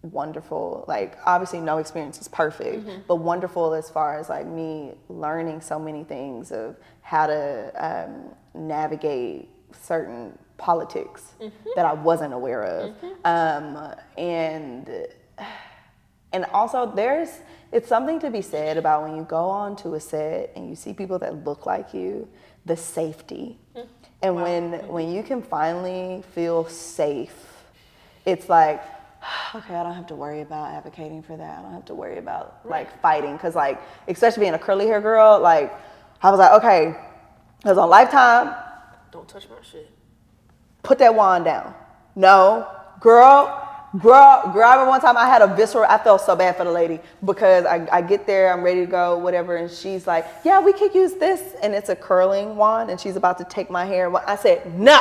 wonderful. Like obviously no experience is perfect, but wonderful as far as like me learning so many things of how to navigate certain politics that I wasn't aware of. And also it's something to be said about when you go onto a set and you see people that look like you, the safety. And when you can finally feel safe, it's like, okay, I don't have to worry about advocating for that. I don't have to worry about like fighting. Cause like, especially being a curly hair girl, like I was like, okay, I was on Lifetime. Don't touch my shit. Put that wand down. No, girl, I remember one time I had a visceral, I felt so bad for the lady because I get there, I'm ready to go, whatever, and she's like, yeah, we could use this, and it's a curling wand, and she's about to take my hair. I said, no,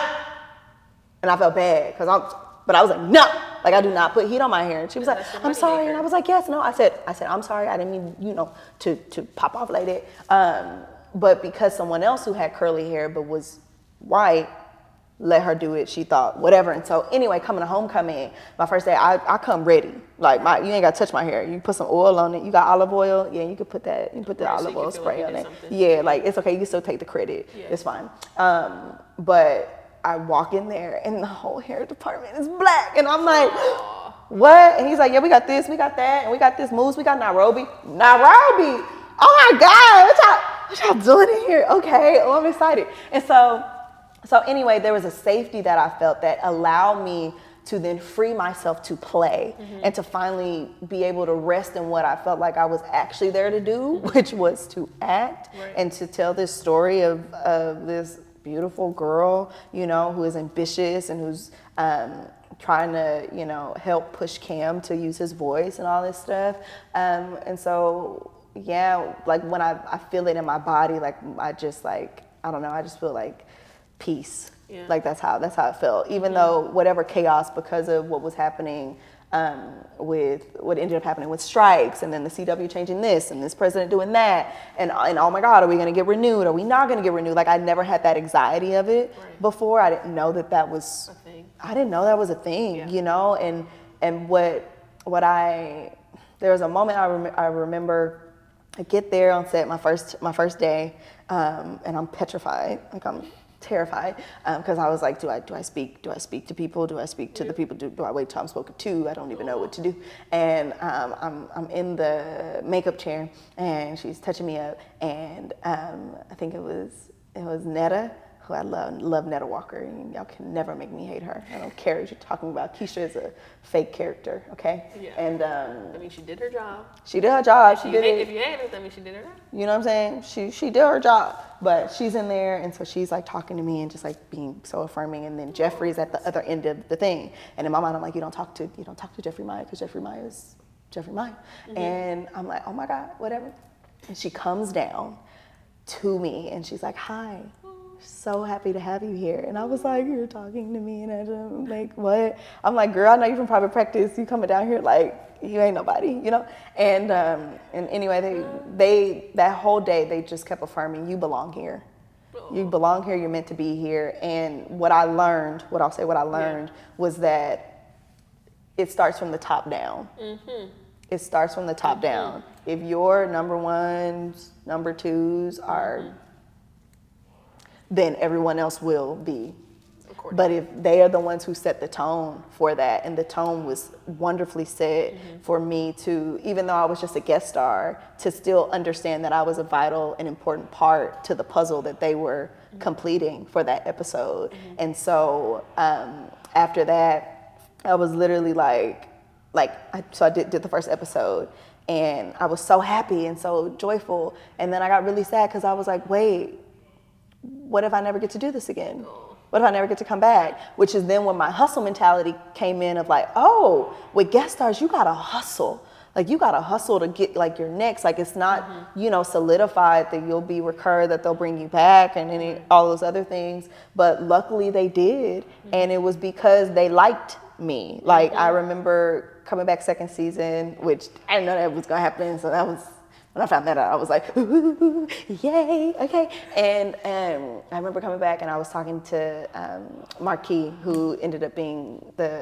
and I felt bad, but I was like, no, like I do not put heat on my hair, and she was like, I'm sorry, and I was like, yes, no, I said, I'm sorry, I didn't mean, to pop off like that, but because someone else who had curly hair but was white, let her do it, she thought, whatever. And so anyway, coming to Homecoming, my first day, I come ready. Like you ain't gotta touch my hair. You put some oil on it. You got olive oil? Yeah, you can put that, the olive oil spray on it. Yeah, like it's okay, you can still take the credit. Yeah. It's fine. But I walk in there and the whole hair department is black. And I'm like, what? And he's like, yeah, we got this, we got that, and we got this moves, we got Nairobi. Oh my God, what y'all doing in here? Okay, oh, I'm excited. And so anyway, there was a safety that I felt that allowed me to then free myself to play and to finally be able to rest in what I felt like I was actually there to do, which was to act and to tell this story of this beautiful girl, who is ambitious and who's trying to, help push Cam to use his voice and all this stuff. And so, yeah, like when I feel it in my body, like I just feel like peace. Yeah. Like that's how it felt. Even though whatever chaos because of what was happening with what ended up happening with strikes and then the CW changing this and this president doing that and oh my God, are we gonna get renewed? Are we not gonna get renewed? Like I never had that anxiety of it before. I didn't know that was a thing. I didn't know that was a thing, and there was a moment I remember I get there on set my first day and I'm petrified. Like I'm terrified because I was like, do I speak to people? Do I speak to the people? Do I wait till I'm spoken to? I don't even know what to do. And I'm in the makeup chair and she's touching me up and I think it was Netta, who I love Netta Walker, and y'all can never make me hate her. I don't care what you're talking about. Keisha is a fake character, okay? Yeah. And I mean, she did her job. She did her job. If you hate her, that means she did her job. You know what I'm saying? She did her job, but she's in there, and so she's like talking to me and just like being so affirming. And then Jeffrey's at the other end of the thing, and in my mind, I'm like, you don't talk to Jeffrey Maya because Jeffrey Maya is Jeffrey Maya, and I'm like, oh my God, whatever. And she comes down to me, and she's like, hi. So happy to have you here. And I was like, you're talking to me, and I'm like, what? I'm like, girl, I know you from private practice. You coming down here like you ain't nobody, And anyway, they that whole day they just kept affirming, you belong here. You belong here. You're meant to be here. And what I learned was that it starts from the top down. It starts from the top down. If your number ones, number twos are, then everyone else will be. But if they are the ones who set the tone for that, and the tone was wonderfully set for me to, even though I was just a guest star, to still understand that I was a vital and important part to the puzzle that they were completing for that episode. And so after that, I was literally so I did the first episode, and I was so happy and so joyful. And then I got really sad because I was like, wait, what if I never get to do this again? What if I never get to come back? Which is then when my hustle mentality came in of like, oh, with guest stars, you gotta hustle. Like you gotta hustle to get like your next. Like it's not, solidified that you'll be recurred, that they'll bring you back and all those other things. But luckily they did. And it was because they liked me. Like I remember coming back second season, which I didn't know that was gonna happen. So that was, when I found that out, I was like, ooh, yay, okay. And I remember coming back and I was talking to Marquis, who ended up being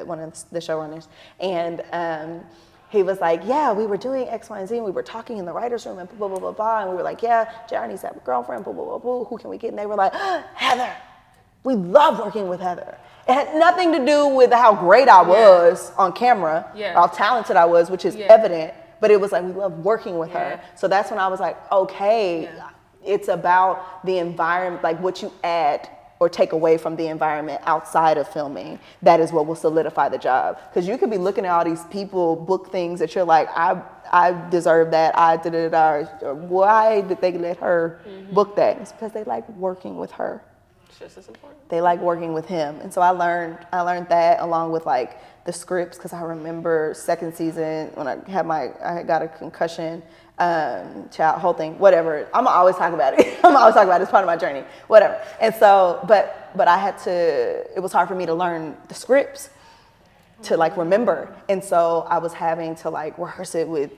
one of the showrunners. And he was like, yeah, we were doing X, Y, and Z, and we were talking in the writer's room and blah, blah, blah, blah. And we were like, yeah, JR needs to have a girlfriend, blah, blah, blah, blah. Who can we get? And they were like, Heather. We love working with Heather. It had nothing to do with how great I was on camera, or how talented I was, which is evident. But it was like, we love working with her. So that's when I was like, okay, it's about the environment, like what you add or take away from the environment outside of filming. That is what will solidify the job. Because you could be looking at all these people book things that you're like, I deserve that, I did it, or why did they let her book that? It's because they like working with her. It's just as important. They like working with him. And so I learned that along with like the scripts, because I remember second season when I got a concussion, whole thing, whatever. I'm gonna always talk about it. It's part of my journey, whatever. And so, but it was hard for me to learn the scripts to like remember. And so I was having to like rehearse it with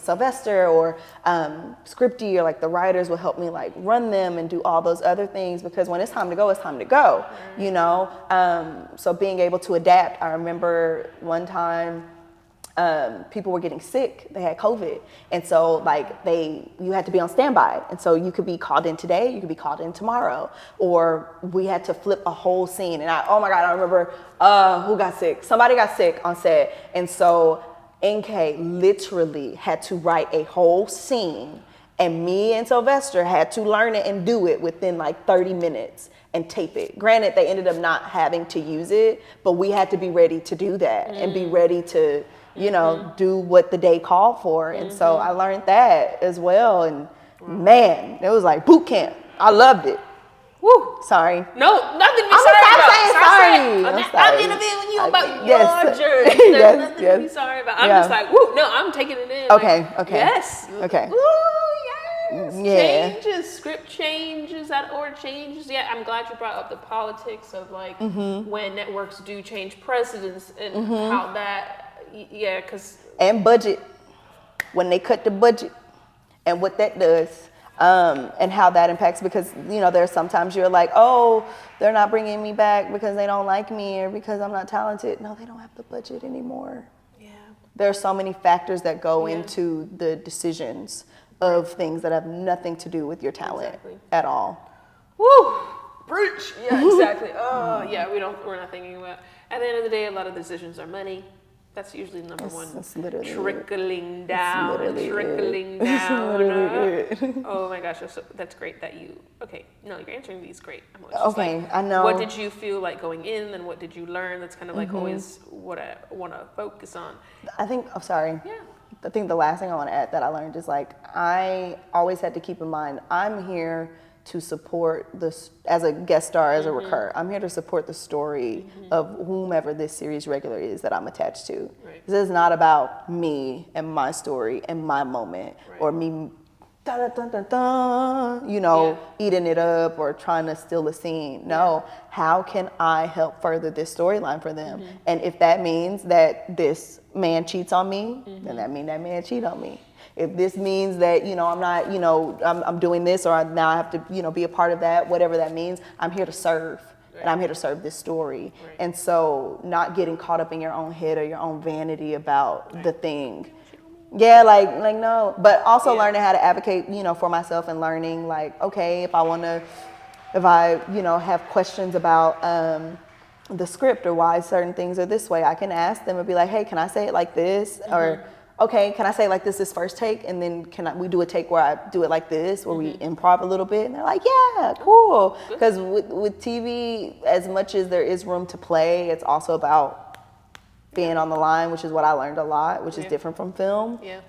Sylvester or Scripty, or like the writers would help me like run them and do all those other things, because when it's time to go, it's time to go, So being able to adapt. I remember one time people were getting sick. They had COVID. And so like you had to be on standby. And so you could be called in today, you could be called in tomorrow, or we had to flip a whole scene. And oh my God, I remember who got sick? Somebody got sick on set. And so NK literally had to write a whole scene, and me and Sylvester had to learn it and do it within like 30 minutes and tape it. Granted, they ended up not having to use it, but we had to be ready to do that and be ready to do what the day called for. And so I learned that as well. And man, it was like boot camp. I loved it. Woo, sorry. No, nothing to be sorry about. I'm interviewing you about your journey. There's nothing to be sorry about. I'm just like, woo, no, I'm taking it in. Okay. Yes. Okay. Woo, yes. Yeah. Changes, script changes, that order changes. Yeah, I'm glad you brought up the politics of like when networks do change precedents and how that, because. And budget, when they cut the budget and what that does. And how that impacts, because there's sometimes you're like, oh, they're not bringing me back because they don't like me or because I'm not talented. No, they don't have the budget anymore. Yeah. There are so many factors that go into the decisions of things that have nothing to do with your talent at all. Woo! Preach! Yeah, exactly. Oh, yeah, we're not thinking about. At the end of the day, a lot of decisions are money. That's usually number one. That's literally trickling down, trickling down. Oh my gosh, that's great that you. Okay, no, you're answering these great. I know. What did you feel like going in, and what did you learn? That's kind of like always what I want to focus on. I think. I'm sorry. Yeah. I think the last thing I want to add that I learned is like I always had to keep in mind I'm here to support this as a guest star, as a recur. I'm here to support the story of whomever this series regular is that I'm attached to. Right. This is not about me and my story and my moment, or me eating it up or trying to steal a scene. No, how can I help further this storyline for them? And if that means that this man cheats on me, then that means that man cheat on me. If this means that, I'm not, I'm doing this, or now I have to, be a part of that, whatever that means, I'm here to serve. And I'm here to serve this story. Right. And so not getting caught up in your own head or your own vanity about the thing. Yeah, like no. But also learning how to advocate, for myself, and learning like, okay, if I have questions about the script or why certain things are this way, I can ask them and be like, hey, can I say it like this? Or okay, can I say it like this first take, and then we do a take where I do it like this, where we improv a little bit? And they're like, yeah, cool. Because with TV, as much as there is room to play, it's also about being on the line, which is what I learned a lot, which is different from film. Yeah.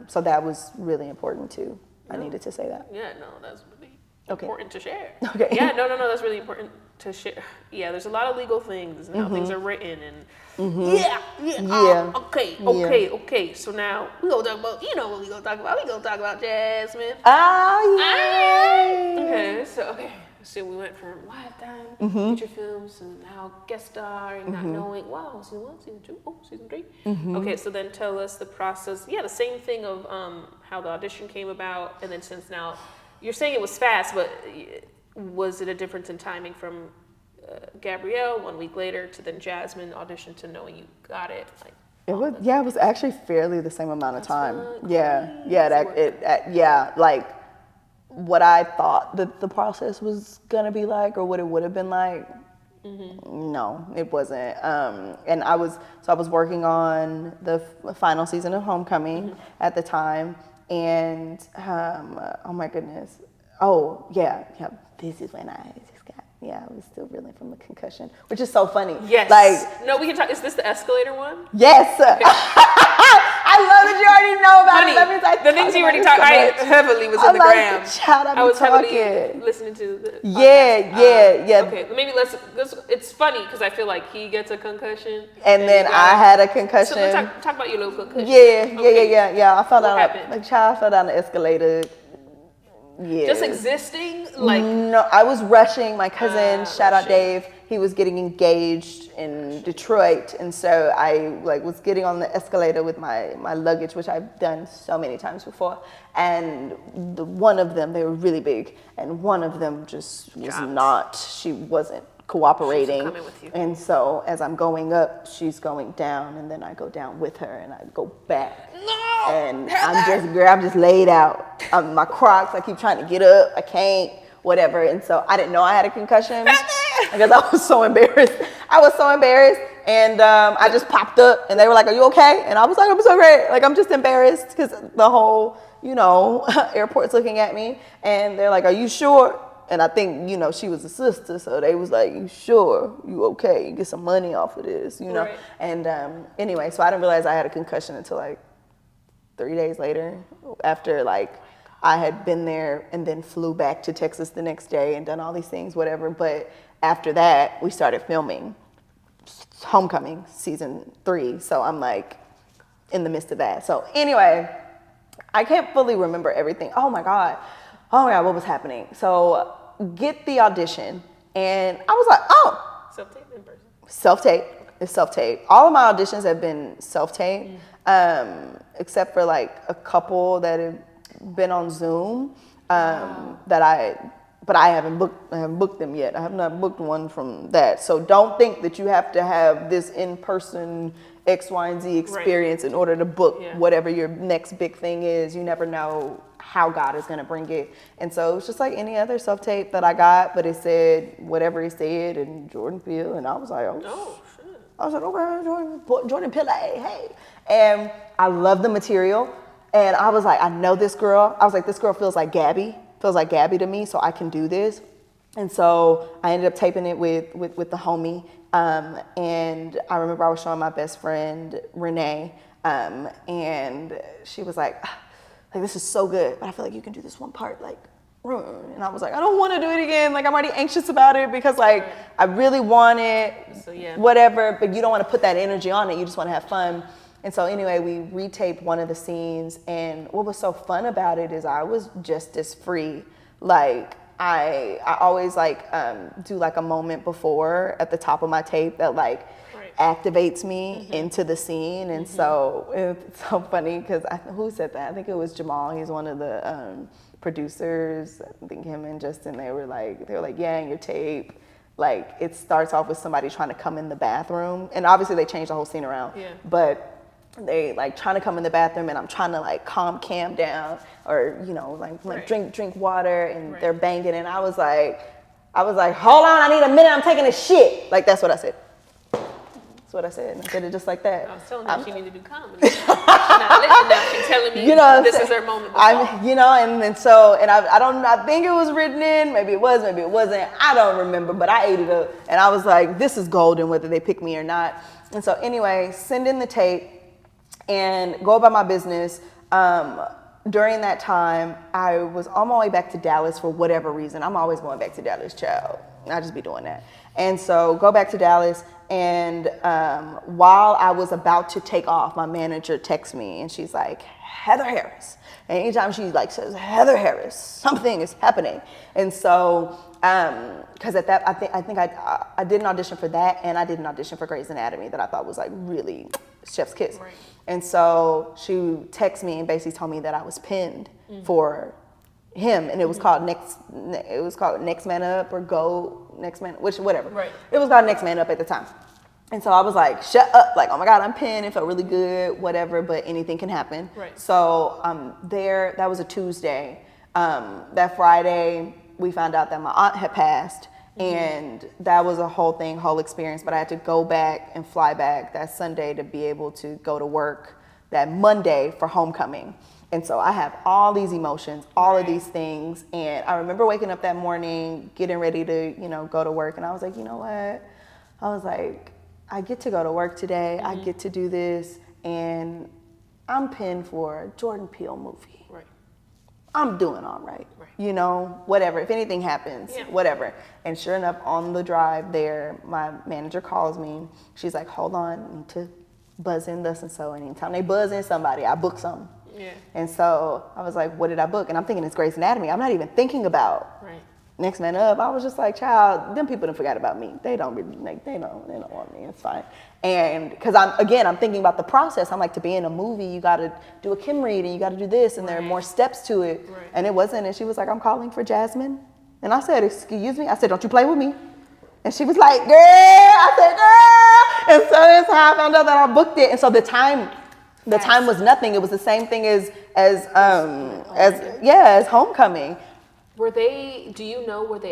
So that was really important too. I needed to say that. Yeah, no, that's really important to share. Okay. Yeah, no, that's really important to share. Yeah, there's a lot of legal things and how things are written and okay. So now we gonna talk about, what we gonna talk about? We gonna talk about Jasmine. Oh yeah. So we went from Lifetime, feature films, and now guest star, and not knowing, wow, season 1, season 2, season 3. Okay, so then tell us the process. Yeah, the same thing of how the audition came about, and then since now, you're saying it was fast, but was it a difference in timing from Gabrielle 1 week later to then Jasmine audition to knowing you got it? Like, it was actually fairly the same amount of time. Like what I thought that the process was gonna be like, or what it would have been like. No, it wasn't. And I was working on the final season of Homecoming at the time, and oh my goodness. Oh yeah. This is when I just got. Yeah, I was still reeling from the concussion, which is so funny. Yes. Like, no, we can talk. Is this the escalator one? Yes. Okay. I love that you already know about it. That means the things you already talked. I heavily was in the gram. I was heavily listening to the podcast. Yeah. Okay, maybe let's. It's funny because I feel like he gets a concussion, and then I had a concussion. So let's talk about your little concussion. Yeah. I fell down the escalator. Yeah. Just existing, like no, I was rushing. My cousin, shout out Dave, he was getting engaged in Detroit, and so I was getting on the escalator with my luggage, which I've done so many times before. And one of them, they were really big, and one of them just was not. She wasn't cooperating. She's coming with you. And so as I'm going up, she's going down, and then I go down with her, and I go back. No! And I'm just laid out. My Crocs, I keep trying to get up, I can't, whatever. And so I didn't know I had a concussion because I was so embarrassed. And I just popped up, and they were like, "Are you okay?" And I was like, "I'm so great." Like, I'm just embarrassed because the whole, airport's looking at me, and they're like, "Are you sure?" And I think, she was a sister, so they was like, "You sure? You okay? You get some money off of this, Right. And anyway, so I didn't realize I had a concussion until 3 days later, after I had been there and then flew back to Texas the next day and done all these things, whatever. But after that, we started filming Homecoming season 3. So I'm in the midst of that. So anyway, I can't fully remember everything. Oh my God, what was happening? So get the audition, and I was like, oh. Self-tape in person? Self-tape. It's self-tape. All of my auditions have been self-tape, except for a couple that have been on Zoom, but I haven't booked them yet. I have not booked one from that. So don't think that you have to have this in-person X, Y, and Z experience in order to book whatever your next big thing is. You never know how God is going to bring it. And so it's just like any other self-tape that I got, but it said whatever it said in Jordan Peele, and I was like, oh shit. I was like, okay, Jordan Peele, hey. And I love the material, and I was like, I know this girl. I was like, this girl feels like Gabby to me, so I can do this. And so I ended up taping it with the homie. And I remember I was showing my best friend, Renee, and she was like, this is so good, but I feel like you can do this one part, and I was like, I don't want to do it again. I'm already anxious about it because I really want it, whatever, but you don't want to put that energy on it. You just want to have fun. And so anyway, we retaped one of the scenes, and what was so fun about it is I was just as free. I always do a moment before at the top of my tape that activates me into the scene. And so it's so funny because who said that? I think it was Jamal. He's one of the producers. I think him and Justin, they were like, yeah, in your tape, like it starts off with somebody trying to come in the bathroom. And obviously they changed the whole scene around. Yeah. But they like trying to come in the bathroom and I'm trying to like calm Cam down or, you know, like drink water and they're banging. And I was like, hold on, I need a minute, I'm taking a shit. Like, that's what I said. That's what I said. And I said it just like that. I was telling her she needed to do comedy. She's not listening now. She's telling me, you know, this is her moment. You know, and so, and I think it was written in, maybe it was, maybe it wasn't. I don't remember, but I ate it up. And I was like, this is golden, whether they pick me or not. And so anyway, send in the tape and go about my business. During that time, I was on my way back to Dallas for whatever reason. I'm always going back to Dallas, child. I just be doing that. And so go back to Dallas. And while I was about to take off, my manager texts me and she's like, Heather Harris. And anytime she like says, Heather Harris, something is happening. And so, because at that, I think I did an audition for that and I did an audition for Grey's Anatomy that I thought was like really chef's kiss. Right. And so she texted me and basically told me that I was pinned for him, and it was called Next Man Up or Go Next Man, whatever. Right. It was called Next Man Up at the time. And so I was like, shut up, like, oh my God, I'm pinned. It felt really good, whatever, but anything can happen. Right. So there, that was a Tuesday. That Friday, we found out that my aunt had passed. And that was a whole experience, but I had to go back and fly back that Sunday to be able to go to work that Monday for homecoming. And so I have all these emotions, all of these things. And I remember waking up that morning, getting ready to, you know, go to work. And I was like, you know what? I was like, I get to go to work today. I get to do this. And I'm pinned for a Jordan Peele movie. Right. I'm doing all right. You know, whatever. If anything happens, whatever. And sure enough, on the drive there, my manager calls me. She's like, hold on, I need to buzz in thus and so. And anytime they buzz in somebody, I book something. Yeah. And so I was like, what did I book? And I'm thinking it's Grey's Anatomy. I'm not even thinking about Next Man Up. I was just like, child, them people done forgot about me. They don't really, like, they don't want me. It's fine. And because I'm thinking about the process. I'm like, to be in a movie, you got to do a chem read and you got to do this, and there are more steps to it. Right. And it wasn't. And she was like, I'm calling for Jasmine. And I said, excuse me. I said, don't you play with me. And she was like, girl. I said, girl. And so that's how I found out that I booked it. And so the time was nothing. It was the same thing as homecoming. Were they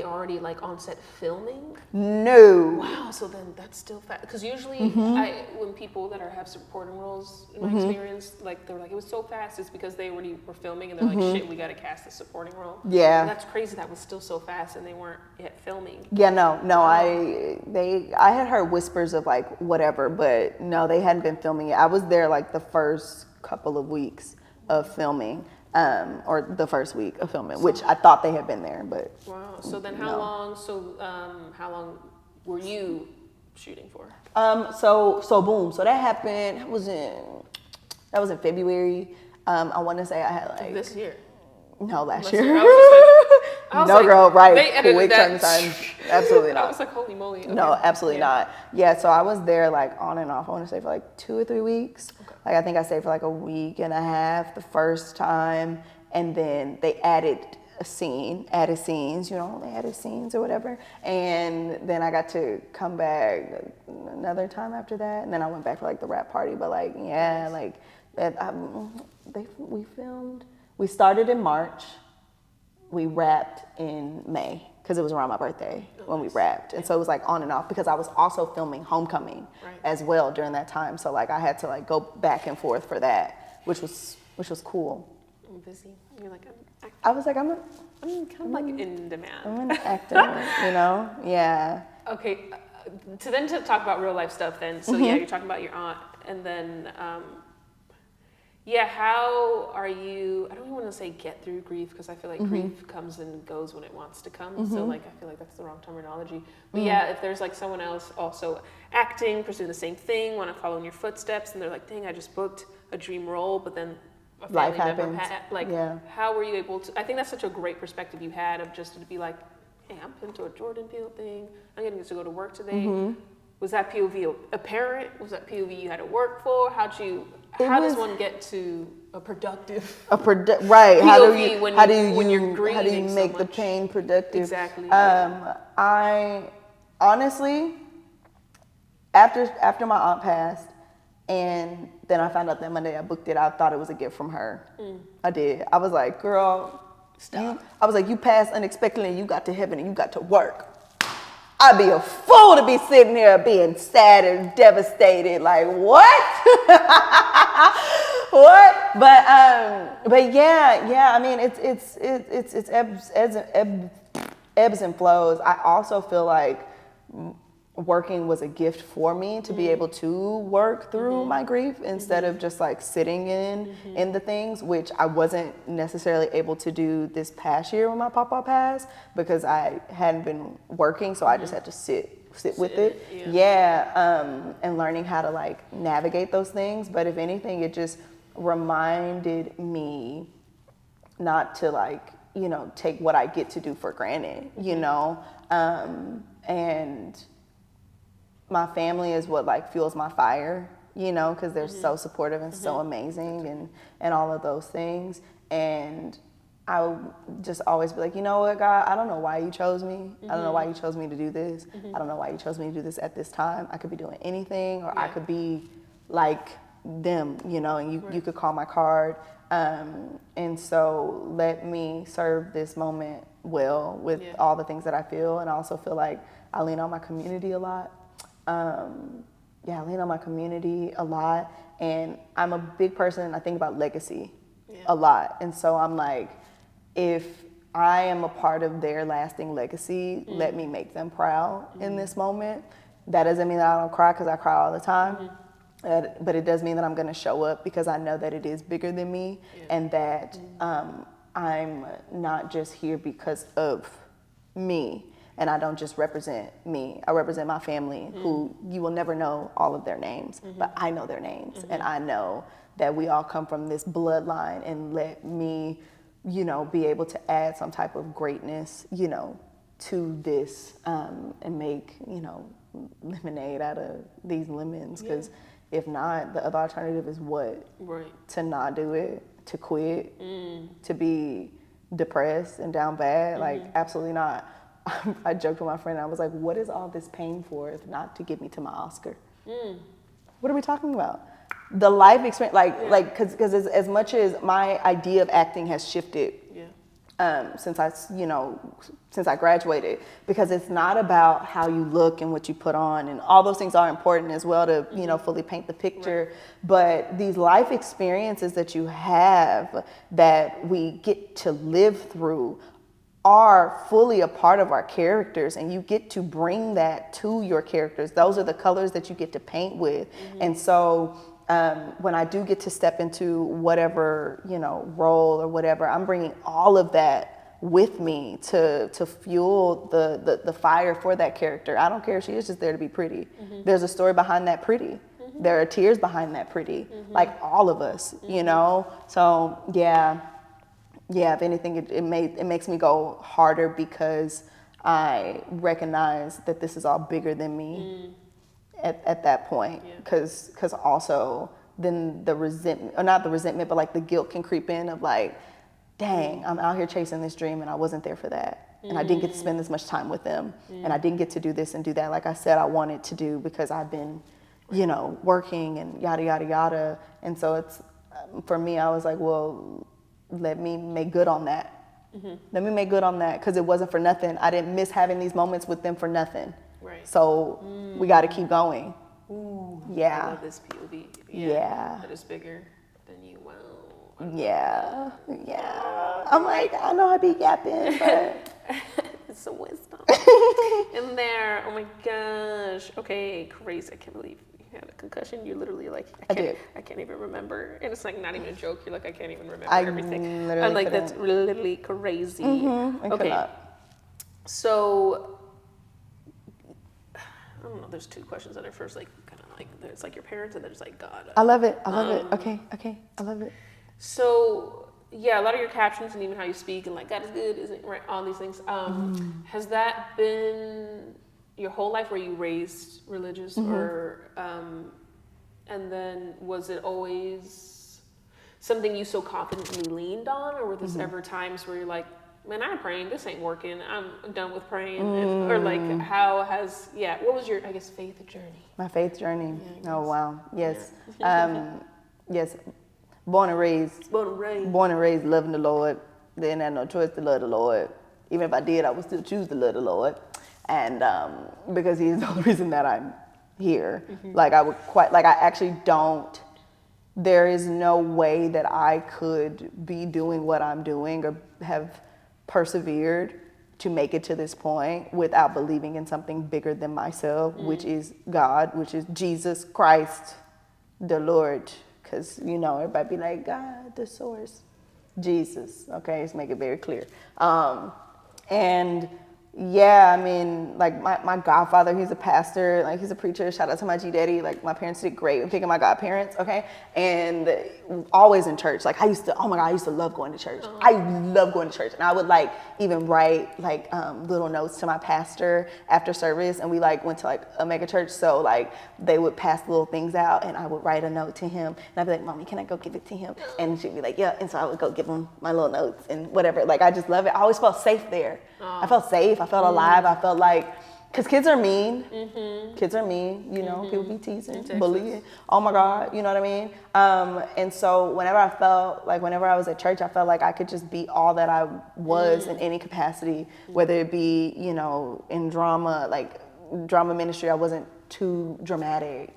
already like on set filming? No. Wow, so then that's still fast. Because usually when people that have supporting roles, in my experience, like they're like, it was so fast, it's because they already were filming and they're like, shit, we got to cast a supporting role. Yeah. And that's crazy that was still so fast and they weren't yet filming. Yeah, no, I had heard whispers of like whatever, but no, they hadn't been filming yet. I was there like the first couple of weeks of filming. Or the first week of filming, which I thought they had been there, but wow. So then how long were you shooting for? So boom. So that happened. That was in February. I want to say I had like this year. No, last year. I was no, like, girl, right? They edited quick that. time. Absolutely not. I was like, holy moly. Okay. No, absolutely not. Yeah, so I was there like on and off. I want to say for like 2 or 3 weeks. Okay. Like I think I stayed for like a week and a half the first time, and then they added scenes, you know, they added scenes or whatever. And then I got to come back another time after that, and then I went back for like the rap party. But like, yeah, like that. We started in March. We wrapped in May because it was around my birthday when we wrapped. And so it was like on and off because I was also filming Homecoming as well during that time. So like I had to like go back and forth for that, which was cool. I'm busy. You're like, I was like, I'm kind of like in demand. I'm an actor, you know? Yeah. Okay. To talk about real life stuff then. So yeah, you're talking about your aunt, and then how are you? I don't even want to say get through grief because I feel like grief comes and goes when it wants to come. So like I feel like that's the wrong terminology. But yeah, if there's like someone else also acting, pursuing the same thing, want to follow in your footsteps, and they're like, dang, I just booked a dream role, but then a family member had, how were you able to? I think that's such a great perspective you had of just to be like, hey, I'm into a Jordan Peele thing. I'm getting to go to work today. Was that POV a parent? Was that POV you had to work for? How does one get to a productive right? POV How do you grieving make so the much? pain productive? Exactly. I honestly, after my aunt passed, and then I found out that Monday I booked it, I thought it was a gift from her. I did. I was like, girl, stop. I was like, you passed unexpectedly, you got to heaven, and you got to work. I'd be a fool to be sitting here being sad and devastated. Like, what? What? But yeah. I mean, it's ebbs and flows. I also feel like working was a gift for me to be able to work through my grief instead of just like sitting in the things, which I wasn't necessarily able to do this past year when my papa passed because I hadn't been working, so I just had to sit with it. And learning how to like navigate those things. But if anything, it just reminded me not to like, you know, take what I get to do for granted, you know? And my family is what like fuels my fire, you know, because they're so supportive and so amazing and all of those things. And I would just always be like, you know what, God, I don't know why you chose me. I don't know why you chose me to do this. I don't know why you chose me to do this at this time. I could be doing anything, or I could be like them, you know, and you could call my card. And so let me serve this moment well with all the things that I feel. And I also feel like I lean on my community a lot. I lean on my community a lot, and I'm a big person. I think about legacy a lot, and so I'm like, if I am a part of their lasting legacy, let me make them proud in this moment. That doesn't mean that I don't cry, because I cry all the time, but it does mean that I'm going to show up because I know that it is bigger than me, and that I'm not just here because of me. And I don't just represent me. I represent my family, who you will never know all of their names, but I know their names. And I know that we all come from this bloodline, and let me, you know, be able to add some type of greatness, you know, to this, and make, you know, lemonade out of these lemons. Because if not, the other alternative is what? Right. To not do it, to quit, to be depressed and down bad. Like, absolutely not. I joked with my friend, I was like, what is all this pain for if not to get me to my Oscar? What are we talking about? The life experience, like, because as much as my idea of acting has shifted since I graduated, because it's not about how you look and what you put on, and all those things are important as well to, you know, fully paint the picture. But these life experiences that you have, that we get to live through, are fully a part of our characters, and you get to bring that to your characters. Those are the colors that you get to paint with. And so when I do get to step into whatever, you know, role or whatever, I'm bringing all of that with me to fuel the fire for that character. I don't care if she is just there to be pretty. There's a story behind that pretty. There are tears behind that pretty, like all of us, you know? So if anything, it makes me go harder, because I recognize that this is all bigger than me at that point. Because also then the resentment, or not the resentment, but like the guilt can creep in of like, dang, I'm out here chasing this dream and I wasn't there for that. And I didn't get to spend this much time with them. And I didn't get to do this and do that like I said I wanted to do, because I've been, you know, working and yada, yada, yada. And so it's, for me, I was like, well, let me make good on that. Let me make good on that, because it wasn't for nothing. I didn't miss having these moments with them for nothing. Right. So we got to keep going. Yeah. I love this POV. Yeah. That is bigger than you. Wow. Yeah. I'm like, I know I be yapping, but it's some wisdom in there. Oh my gosh. Okay, crazy. I can't believe you had a concussion. You're literally like, I can't even remember. And it's like not even a joke. You're like, I can't even remember everything. I'm like, that's literally crazy. Okay. So, I don't know, there's two questions that are first, like, kind of like, it's like your parents, and then it's like God. I love it. Okay. I love it. So, yeah, a lot of your captions and even how you speak and like, God is good, isn't right, all these things. Has that been your whole life were you raised religious, or and then was it always something you so confidently leaned on, or were there ever times where you're like, man, I'm praying, this ain't working, I'm done with praying, or like how has what was your, I guess, faith journey? My faith journey. Oh wow. Yes. Yes. Born and raised, loving the Lord. Didn't have no choice to love the Lord. Even if I did, I would still choose to love the Lord. And because He's the only reason that I'm here. Like I actually don't, there is no way that I could be doing what I'm doing or have persevered to make it to this point without believing in something bigger than myself, which is God, which is Jesus Christ, the Lord. Because, everybody be like, God, the source, Jesus. Okay, let's make it very clear. And yeah, I mean, like my godfather, he's a pastor, like he's a preacher. Shout out to my G-daddy. Like my parents did great in picking my godparents, okay? And always in church. Like I used to love going to church. I love going to church. And I would like even write like little notes to my pastor after service. And we like went to like a mega church. So like they would pass little things out and I would write a note to him. And I'd be like, Mommy, can I go give it to him? And she'd be like, yeah. And so I would go give him my little notes and whatever. Like I just love it. I always felt safe there. I felt safe. I felt alive. I felt like, because kids are mean. Kids are mean, people be teasing, bullying. Oh my God, you know what I mean? And so whenever I was at church, I felt like I could just be all that I was in any capacity, whether it be, in drama, like drama ministry, I wasn't too dramatic,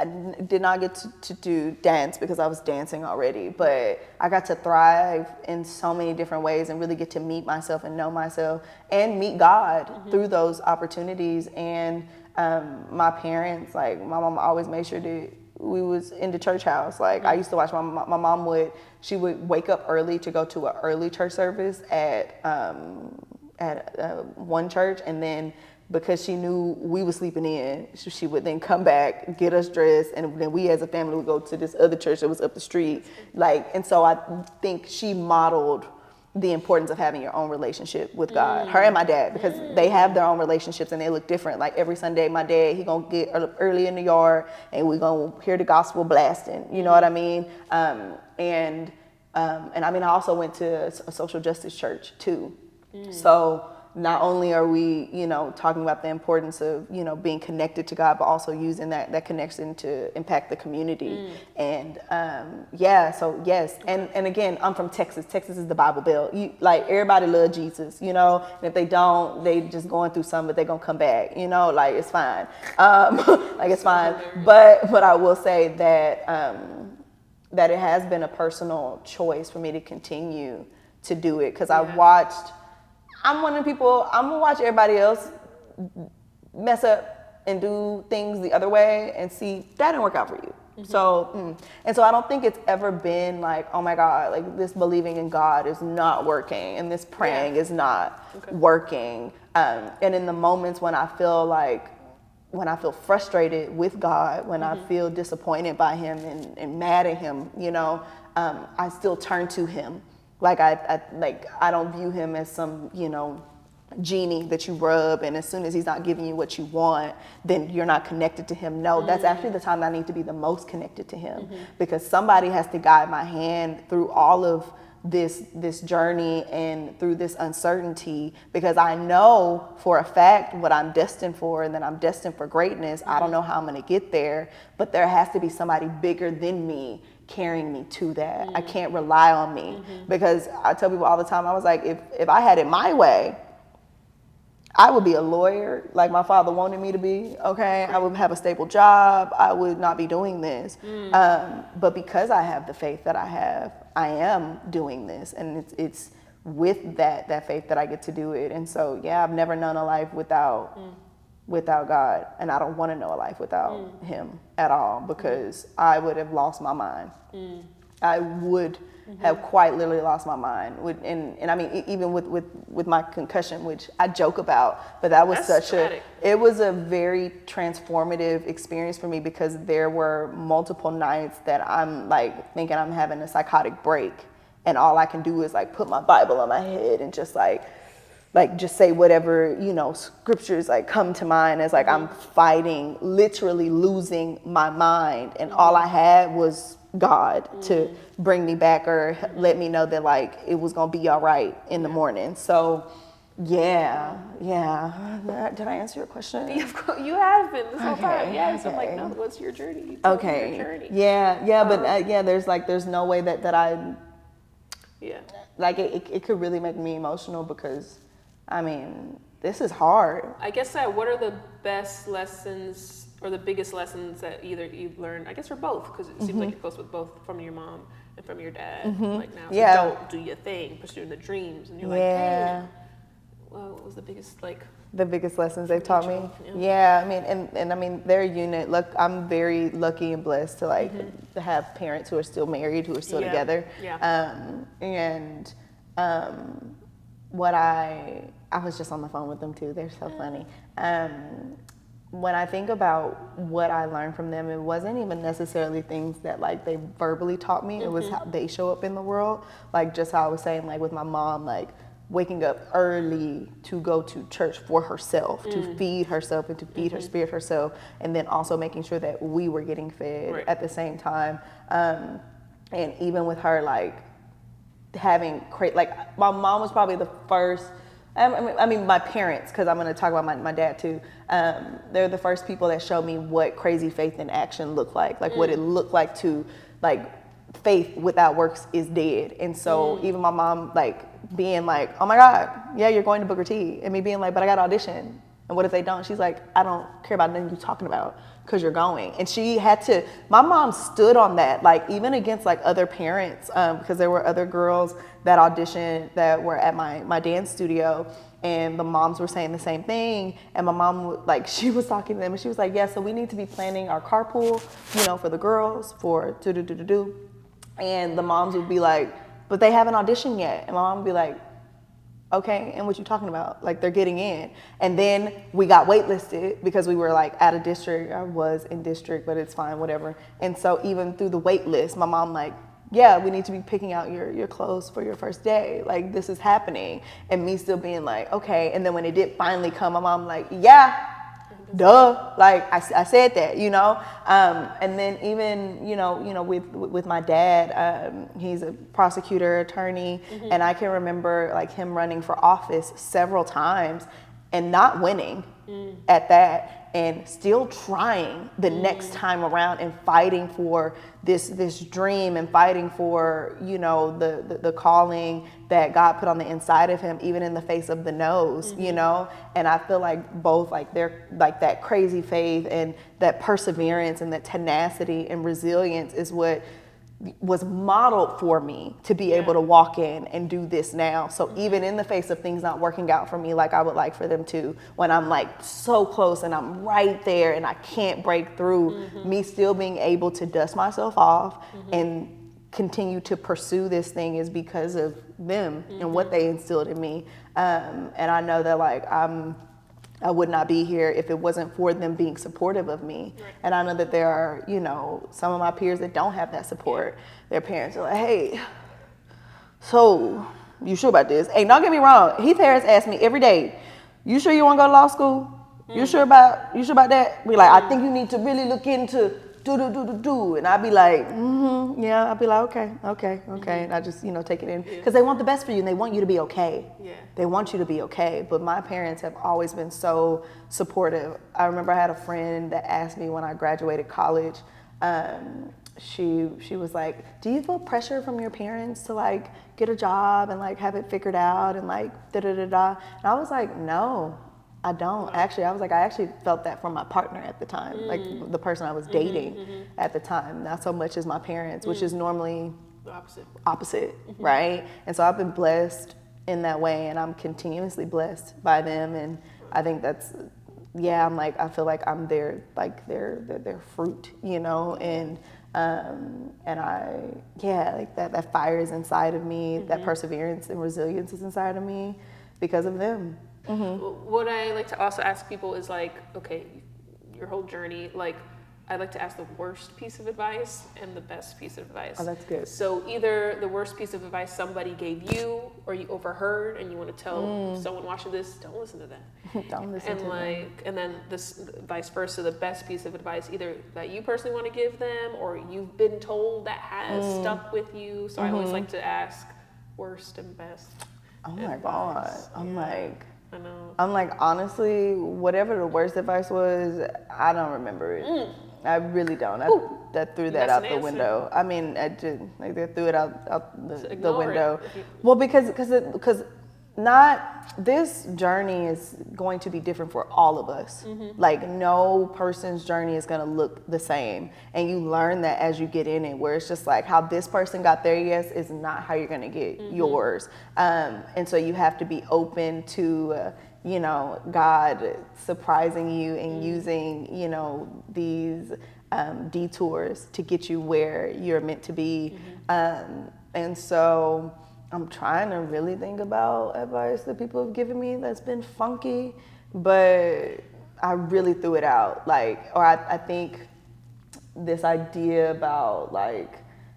I did not get to do dance because I was dancing already, but I got to thrive in so many different ways and really get to meet myself and know myself and meet God through those opportunities. And my parents, like my mom always made sure that we was in the church house. Like I used to watch my mom she would wake up early to go to an early church service at one church, and then because she knew we were sleeping in, she would then come back, get us dressed, and then we as a family would go to this other church that was up the street. And so I think she modeled the importance of having your own relationship with God, her and my dad, because they have their own relationships and they look different. Like every Sunday, my dad, he gonna get early in the yard and we gonna hear the gospel blasting, you know what I mean? And I mean, I also went to a social justice church too. So not only are we, talking about the importance of, being connected to God, but also using that connection to impact the community. And so yes. And again, I'm from Texas. Texas is the Bible Belt. Everybody love Jesus, and if they don't, they just going through something, but they're going to come back, it's fine. It's fine. But I will say that it has been a personal choice for me to continue to do it, because I'm one of the people, I'm gonna watch everybody else mess up and do things the other way and see that didn't work out for you. So, and so I don't think it's ever been like, oh my God, like this believing in God is not working and this praying is not working. And in the moments when I feel frustrated with God, when I feel disappointed by Him and mad at Him, I still turn to Him. I don't view Him as some, genie that you rub, and as soon as He's not giving you what you want, then you're not connected to Him. No, that's actually the time I need to be the most connected to Him, because somebody has to guide my hand through all of this journey and through this uncertainty, because I know for a fact what I'm destined for, and that I'm destined for greatness. I don't know how I'm going to get there, but there has to be somebody bigger than me carrying me to that. I can't rely on me, because I tell people all the time, I was like, if I had it my way, I would be a lawyer like my father wanted me to be, okay? I would have a stable job. I would not be doing this. But because I have the faith that I have, I am doing this. And it's with that faith that I get to do it. And so, yeah, I've never known a life without God. And I don't want to know a life without Him at all, because I would have lost my mind. I would have quite literally lost my mind. And I mean, even with my concussion, which I joke about, but that was it was a very transformative experience for me, because there were multiple nights that I'm like thinking I'm having a psychotic break, and all I can do is like put my Bible on my head and just like like just say whatever, you know, scriptures like come to mind as like I'm fighting, literally losing my mind, and all I had was God to bring me back or let me know that like it was gonna be all right in the morning. So yeah. Did I answer your question? Yeah, of course, you have been this whole time. Yes, I'm like, okay. no, what's your journey? You told me Okay. your journey. Yeah, but there's no way that I Yeah. like it could really make me emotional because I mean, this is hard. I guess what are the best lessons or the biggest lessons that either you've learned, I guess, or both, because it seems like you're close with both from your mom and from your dad. Like now, Yeah. don't do your thing, pursuing the dreams, and you're like, hey, well, what was the biggest The biggest lessons they've taught me. Yeah. Yeah, I mean, and I mean, they're a unit. Look, I'm very lucky and blessed to like to have parents who are still married, who are still together. Yeah. What I was just on the phone with them too. They're so funny. When I think about what I learned from them, it wasn't even necessarily things that like they verbally taught me. It was how they show up in the world. Like just how I was saying, like with my mom, like waking up early to go to church for herself, to feed herself and to feed her spirit herself, and then also making sure that we were getting fed at the same time. And even with her, like having like my mom was probably the first. I mean, my parents, because I'm going to talk about my dad too. They're the first people that showed me what crazy faith in action looked like what it looked like to, like, faith without works is dead. And so even my mom, like, being like, oh my God, yeah, you're going to Booker T. And me being like, but I got to audition. And what if they don't? She's like, I don't care about nothing you're talking about because you're going. And she had to, my mom stood on that, like even against like other parents, because there were other girls that auditioned that were at my dance studio, and the moms were saying the same thing. And my mom, like, she was talking to them and she was like, yeah, so we need to be planning our carpool, you know, for the girls, for do. And the moms would be like, but they haven't auditioned yet. And my mom would be like, okay, and what you talking about? Like, they're getting in. And then we got waitlisted because we were like out of district. I was in district, but it's fine, whatever. And so even through the wait list, my mom like, yeah, we need to be picking out your clothes for your first day. Like, this is happening. And me still being like, okay. And then when it did finally come, my mom like, yeah, duh, like I said that, you know. And then even, you know, with my dad, he's a prosecutor, attorney, and I can remember like him running for office several times and not winning at that, and still trying the next time around and fighting for this dream and fighting for, you know, the calling that God put on the inside of him, even in the face of the no's, you know. And I feel like both, like they're like that crazy faith and that perseverance and that tenacity and resilience is what was modeled for me to be able to walk in and do this now. So even in the face of things not working out for me like I would like for them to, when I'm like so close and I'm right there and I can't break through, me still being able to dust myself off and continue to pursue this thing is because of them and what they instilled in me. And I know that like I would not be here if it wasn't for them being supportive of me. Right. And I know that there are, you know, some of my peers that don't have that support. Their parents are like, hey, so you sure about this? Hey, don't get me wrong. Heath Harris asks me every day, you sure you want to go to law school? You sure about that? Be like, I think you need to really look into do. And I'd be like, yeah. I'd be like, okay. And I just, you know, take it in. Because they want the best for you and they want you to be okay. Yeah. They want you to be okay. But my parents have always been so supportive. I remember I had a friend that asked me when I graduated college, she was like, do you feel pressure from your parents to like get a job and like have it figured out and like da-da-da-da? And I was like, no. I don't actually. I was like, I actually felt that from my partner at the time, like the person I was dating at the time, not so much as my parents, which is normally the opposite, right? And so I've been blessed in that way, and I'm continuously blessed by them, and I think that's, yeah, I'm like, I feel like I'm their fruit, you know, and I, yeah, like that fire is inside of me, that perseverance and resilience is inside of me because of them. What I like to also ask people is like, okay, your whole journey, like, I'd like to ask the worst piece of advice and the best piece of advice. Oh, that's good. So either the worst piece of advice somebody gave you or you overheard and you want to tell someone watching this, don't listen to that. Don't listen And to them. and then this vice versa, the best piece of advice either that you personally want to give them or you've been told that has stuck with you. So I always like to ask worst and best. Oh my God. I'm like, I know. I'm like, honestly, whatever the worst advice was, I don't remember it. I really don't. I threw that That's out an the answer. window. I mean, I just like they threw it out the ignore it. window. Well, because not this journey is going to be different for all of us. Like no person's journey is going to look the same, and you learn that as you get in it. Where it's just like how this person got their yes is not how you're going to get yours, and so you have to be open to. God surprising you and using, these detours to get you where you're meant to be. And so I'm trying to really think about advice that people have given me that's been funky, but I really threw it out. I think this idea about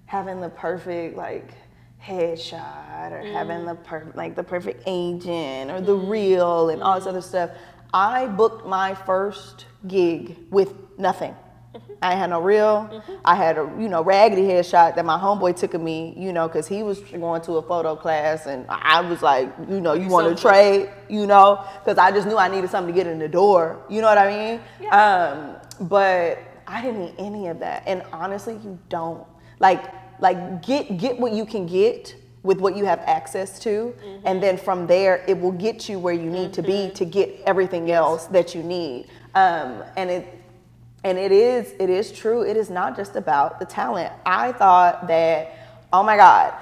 having the perfect headshot or having the perfect agent or the reel and all this other stuff. I booked my first gig with nothing. I had no reel. I had a raggedy headshot that my homeboy took of me, because he was going to a photo class and I was like, you want to trade, because I just knew I needed something to get in the door. You know what I mean? Yeah. But I didn't need any of that. And honestly, you don't get what you can get with what you have access to, and then from there it will get you where you need to be to get everything else that you need. And it is true. It is not just about the talent. I thought that, oh my God,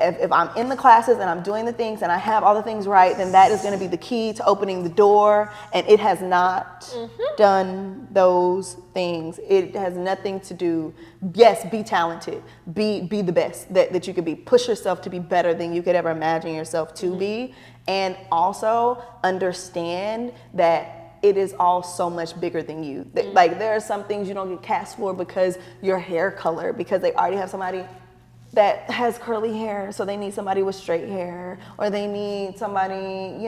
if I'm in the classes and I'm doing the things and I have all the things right, then that is going to be the key to opening the door. And it has not done those things. It has nothing to do. Yes, be talented. Be the best that you could be. Push yourself to be better than you could ever imagine yourself to be. And also understand that it is all so much bigger than you. There are some things you don't get cast for because your hair color, because they already have somebody that has curly hair, so they need somebody with straight hair, or they need somebody,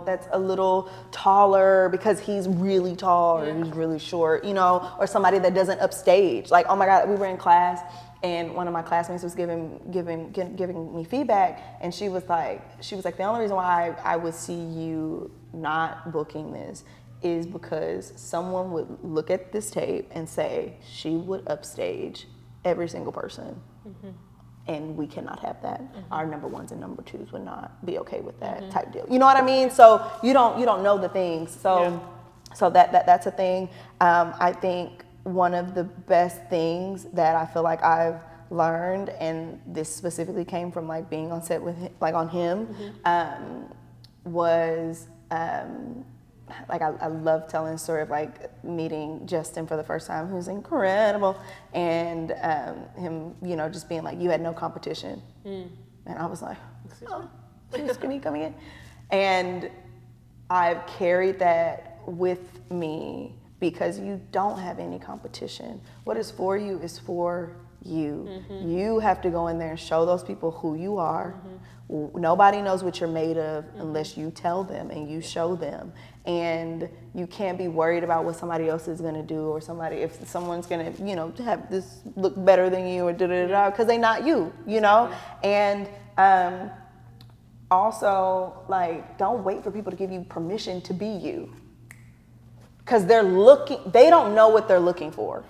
that's a little taller because he's really tall or he's really short, or somebody that doesn't upstage. Oh my God, we were in class and one of my classmates was giving me feedback, and she was like, the only reason why I would see you not booking this is because someone would look at this tape and say she would upstage every single person. And we cannot have that. Our number ones and number twos would not be okay with that type deal. You know what I mean? So you don't know the things. So that's a thing. I think one of the best things that I feel like I've learned, and this specifically came from being on set with him, on him, was I love telling the story of meeting Justin for the first time, who's incredible, and him, just being you had no competition, and I was like, oh, excuse me, come again, and I've carried that with me because you don't have any competition. What is for you is for you. You have to go in there and show those people who you are. Nobody knows what you're made of unless you tell them and you show them. And you can't be worried about what somebody else is going to do, or if someone's going to, have this look better than you, or da-da-da-da, because they're not you, And also, don't wait for people to give you permission to be you. Because they don't know what they're looking for.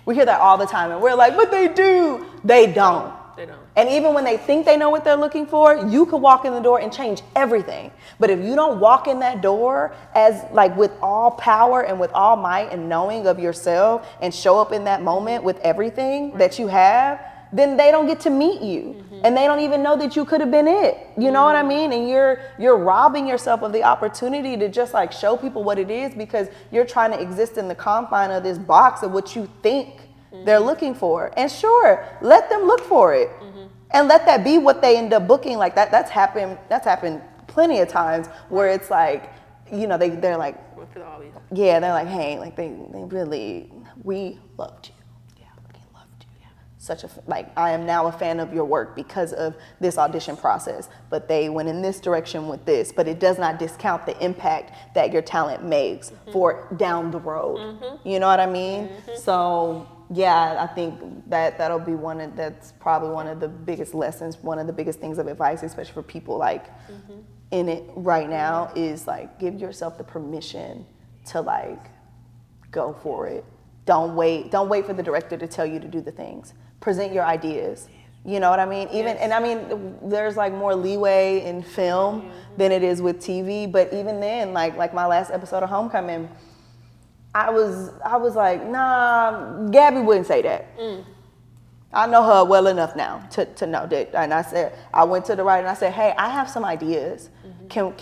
We hear that all the time, and we're like, but they do. They don't. They don't. And even when they think they know what they're looking for, you could walk in the door and change everything. But if you don't walk in that door as with all power and with all might and knowing of yourself, and show up in that moment with everything that you have, then they don't get to meet you. And they don't even know that you could have been it. You know what I mean? And you're robbing yourself of the opportunity to just show people what it is, because you're trying to exist in the confine of this box of what you think they're looking for. And sure, let them look for it. And let that be what they end up booking. That's happened plenty of times, where it's you know, they're like, For the audience. yeah, they're like, hey, like they really, we loved you. Yeah, we loved you. Yeah. Such a, like, I am now a fan of your work because of this audition process, but they went in this direction with this, but it does not discount the impact that your talent makes for down the road. You know what I mean? So yeah, I think that'll be that's probably one of the biggest lessons, one of the biggest things of advice, especially for people like in it right now, is like, give yourself the permission to like go for it. Don't wait for the director to tell you to do the things. Present your ideas. You know what I mean? Even, and I mean, there's like more leeway in film than it is with TV, but even then, like my last episode of Homecoming, I was like, nah, Gabby wouldn't say that. I know her well enough now to know that. And I went to the writer and I said, hey, I have some ideas. Can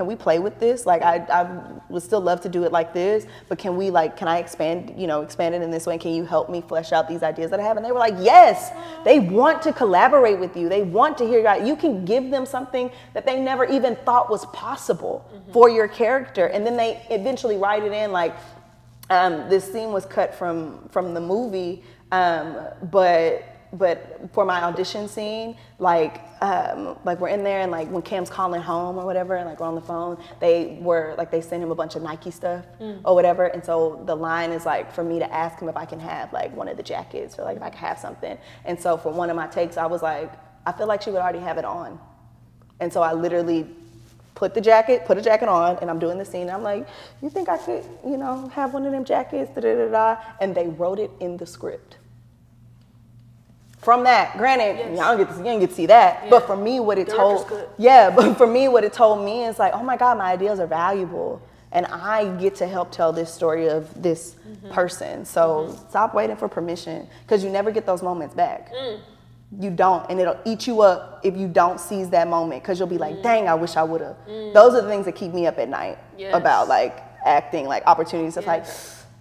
we play with this? Like, I would still love to do it like this, but can I expand it in this way? And can you help me flesh out these ideas that I have? And they were like, yes, they want to collaborate with you. They want to hear you can give them something that they never even thought was possible for your character. And then they eventually write it in, like, this scene was cut from the movie, but for my audition scene, like we're in there and like when Cam's calling home or whatever, and like we're on the phone, they send him a bunch of Nike stuff or whatever, and so the line is like for me to ask him if I can have like one of the jackets or like if I can have something, and so for one of my takes, I was like, I feel like she would already have it on, and so I literally put a jacket on, and I'm doing the scene. And I'm like, you think I could, have one of them jackets? And they wrote it in the script. From that, granted, you don't get to see that. But for me, what it told me is like, oh my God, my ideas are valuable, and I get to help tell this story of this person. So stop waiting for permission, because you never get those moments back. You don't, and it'll eat you up if you don't seize that moment, because you'll be like, dang, I wish I would have. Those are the things that keep me up at night about like acting, like opportunities. It's like,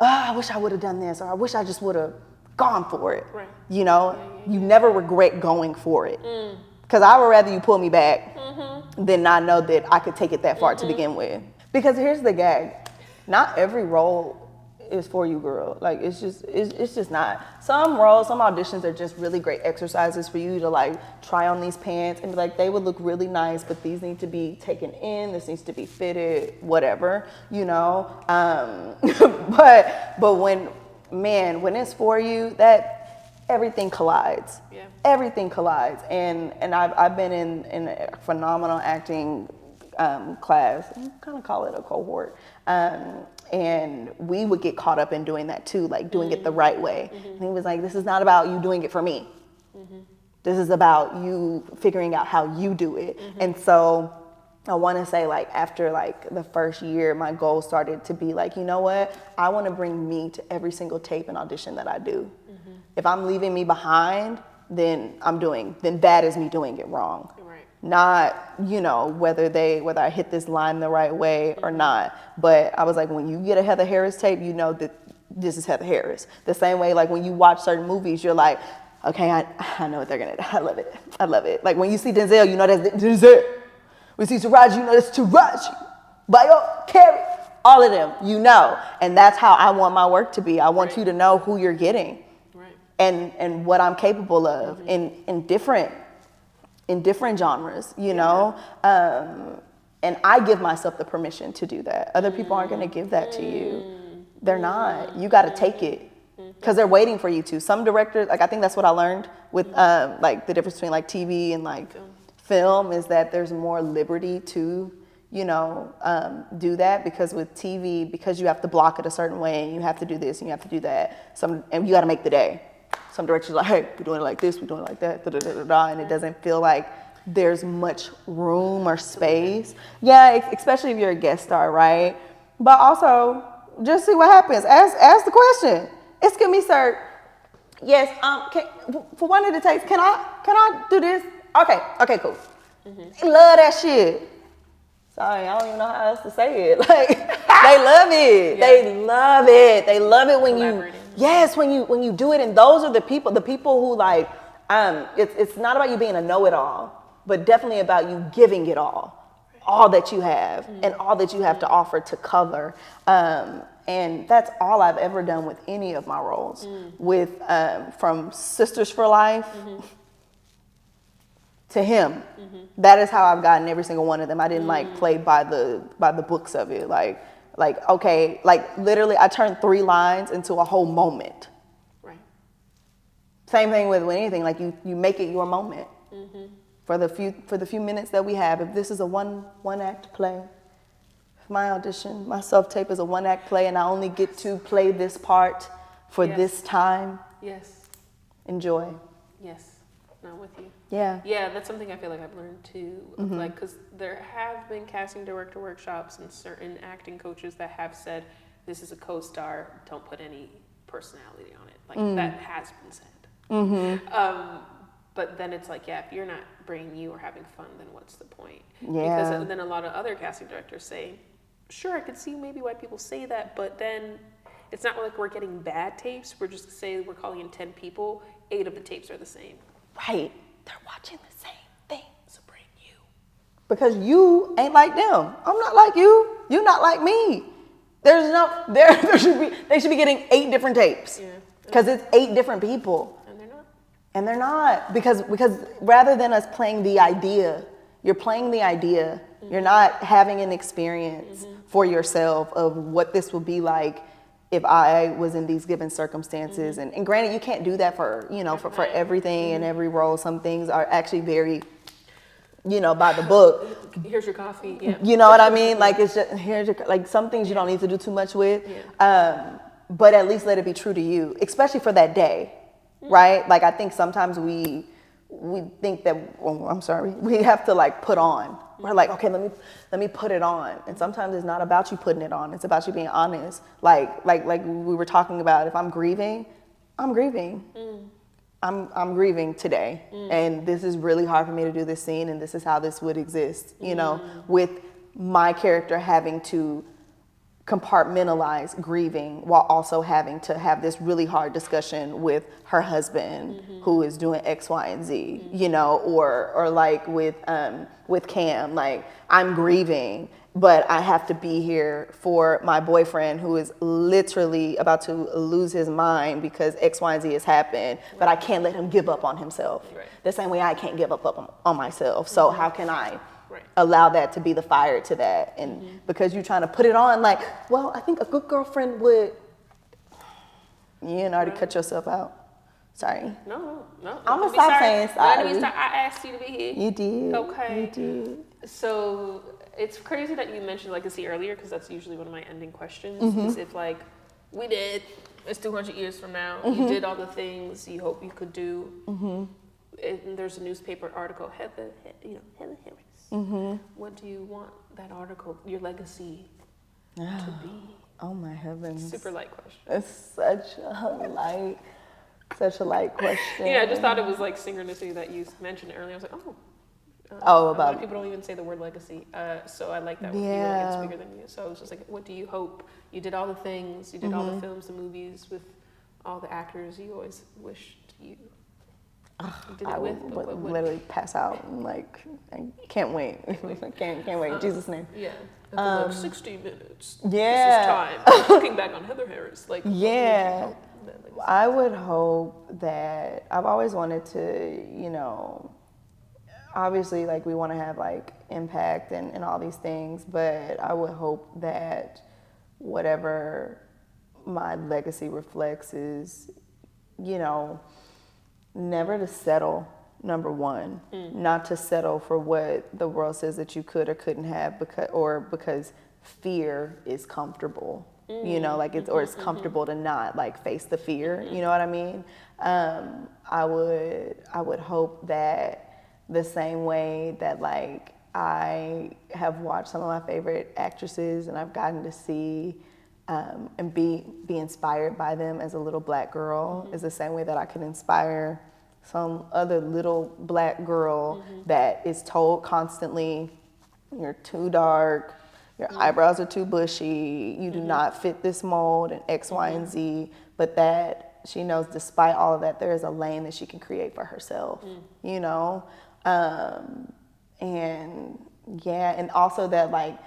I wish I would have done this, or I wish I just would have gone for it. Right. You never regret going for it, because I would rather you pull me back than not know that I could take it that far to begin with. Because here's the gag: not every role is for you, girl. Like, it's just not. Some roles, some auditions are just really great exercises for you to like try on these pants and be like, they would look really nice, but these need to be taken in, this needs to be fitted, whatever, but when it's for you, that everything collides. Everything collides. And I've been in a phenomenal acting class, I kind of call it a cohort, and we would get caught up in doing that too, like doing it the right way. And he was like, this is not about you doing it for me. This is about you figuring out how you do it. And so I want to say, like, after like the first year, my goal started to be like, you know what? I want to bring me to every single tape and audition that I do. If I'm leaving me behind, then that is me doing it wrong. Not, whether I hit this line the right way or not. But I was like, when you get a Heather Harris tape, you know that this is Heather Harris. The same way, like when you watch certain movies, you're like, okay, I know what they're gonna do. I love it. Like when you see Denzel, you know that's Denzel. When you see Taraji, you know that's Taraji. Bio, Carrie, all of them, And that's how I want my work to be. I want you to know who you're getting, and what I'm capable of in different genres, and I give myself the permission to do that. Other people aren't going to give that to you. They're not. You got to take it, because they're waiting for you to. Some directors, like, I think that's what I learned with like the difference between like TV and like film is that there's more liberty to do that, because with TV, because you have to block it a certain way and you have to do this and you have to do that, and you got to make the day. Some directors are like, hey, we're doing it like this, we're doing it like that, and it doesn't feel like there's much room or space. Yeah, especially if you're a guest star, right? But also, just see what happens. Ask the question. Excuse me, sir. Yes, for one of the takes, can I do this? Okay, cool. They love that shit. Sorry, I don't even know how else to say it. Like, they love it. They love it. They love it when when you do it. And those are the people who like, it's not about you being a know-it-all, but definitely about you giving it all all that you have and all that you have to offer to cover. And that's all I've ever done with any of my roles. With from Sisters for Life to him. That is how I've gotten every single one of them. I didn't like play by the books of it. Like okay, like literally I turned 3 lines into a whole moment. Right. Same thing with anything, like you make it your moment. For the few minutes that we have. If this is a one act play, if my audition, my self-tape is a 1-act play and I only get to play this part for this time. Yes. Enjoy. Yes. I'm with you. Yeah. Yeah, that's something I feel like I've learned too. Like, because there have been casting director workshops and certain acting coaches that have said, this is a co-star, don't put any personality on it. Like, that has been said. But then it's like, yeah, if you're not bringing you or having fun, then what's the point? Yeah. Because then a lot of other casting directors say, sure, I could see maybe why people say that, but then it's not like we're getting bad tapes. We're just say we're calling in 10 people, 8 of the tapes are the same. Right. They're watching the same thing. So bring you. Because you ain't like them. I'm not like you. You're not like me. There should be, they should be getting 8 different tapes. Yeah. Because it's 8 different people. And they're not, because rather than us playing the idea, you're playing the idea. You're not having an experience for yourself of what this would be like if I was in these given circumstances. And granted, you can't do that for, for everything and every role. Some things are actually very, by the book. Here's your coffee. Yeah. You know what I mean? Like, it's just, like some things you don't need to do too much with. But at least let it be true to you, especially for that day. Right? Like, I think sometimes we think that, we have to like put on. We're like, okay, let me put it on. And sometimes it's not about you putting it on. It's about you being honest. Like we were talking about, if I'm grieving, I'm grieving. I'm grieving today. And this is really hard for me to do this scene, and this is how this would exist, with my character having to compartmentalize grieving while also having to have this really hard discussion with her husband who is doing X, Y, and Z, or like with Cam, like I'm grieving, but I have to be here for my boyfriend who is literally about to lose his mind because X, Y, and Z has happened, but I can't let him give up on himself. The same way I can't give up on myself. So how can I allow that to be the fire to that? And because you're trying to put it on like, well, I think a good girlfriend would, you already cut yourself out. Sorry. No. I'm gonna stop saying sorry. I asked you to be here. You did. Okay. You did. So it's crazy that you mentioned legacy earlier, because that's usually one of my ending questions. Is if like, we did, it's 200 years from now, you did all the things you hope you could do. And there's a newspaper article, Heather Harris. What do you want that article, your legacy, to be? Oh my heavens. Super light question. It's such a light question. Yeah, I just thought it was like synchronicity that you mentioned earlier. I was like, a lot of people don't even say the word legacy. So I like that one. It's bigger than you. So I was just like, what do you hope? You did all the things. You did all the films, the movies with all the actors you always wished you did it I with. would literally pass out and like, I can't wait. can't wait. In Jesus' name. Yeah. Like 60 minutes. Yeah. This is time. Looking back on Heather Harris. Like, yeah. I would hope that, I've always wanted to, obviously like we want to have like impact and all these things, but I would hope that whatever my legacy reflects is, never to settle, number one, not to settle for what the world says that you could or couldn't have because fear is comfortable, it's comfortable to not like face the fear, you know what I mean? I would hope that the same way that like I have watched some of my favorite actresses and I've gotten to see and be inspired by them as a little Black girl is the same way that I can inspire some other little Black girl that is told constantly, you're too dark, your eyebrows are too bushy, you do not fit this mold, and X, Y, and Z, but that she knows despite all of that, there is a lane that she can create for herself, and Yeah, and also that like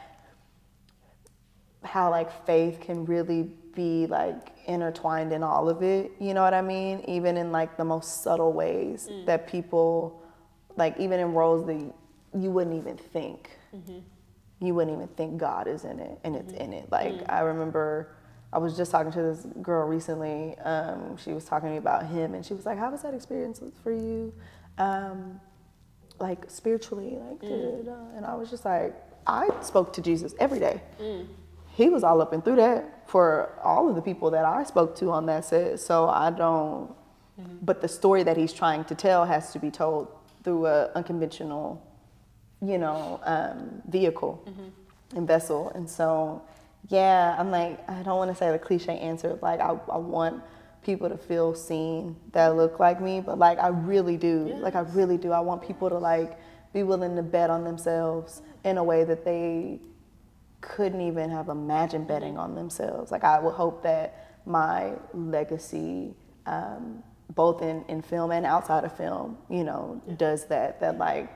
how like faith can really be like intertwined in all of it, you know what I mean? Even in like the most subtle ways that people, like even in roles that you wouldn't even think. You wouldn't even think God is in it, and it's in it. Like I remember I was just talking to this girl recently. She was talking to me about him, and she was like, how was that experience for you? Like spiritually, like, and I was just like, I spoke to Jesus every day. He was all up and through that for all of the people that I spoke to on that set. So I don't, but the story that he's trying to tell has to be told through a unconventional, you know, vehicle and vessel. And so, yeah, I'm like, I don't want to say the cliche answer of like, I want people to feel seen that look like me, but like I really do. Like I really do. I want people to like be willing to bet on themselves in a way that they couldn't even have imagined betting on themselves. Like I would hope that my legacy, both in film and outside of film, you know, does that like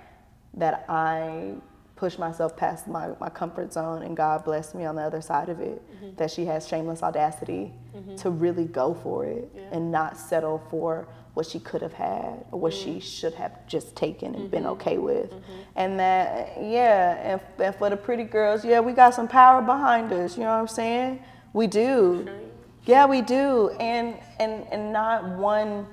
that I push myself past my comfort zone and God blessed me on the other side of it, that she has shameless audacity to really go for it and not settle for what she could have had or what she should have just taken and been okay with. And that, yeah, and for the pretty girls, yeah, we got some power behind us, you know what I'm saying? We do. Yeah, we do. And not one,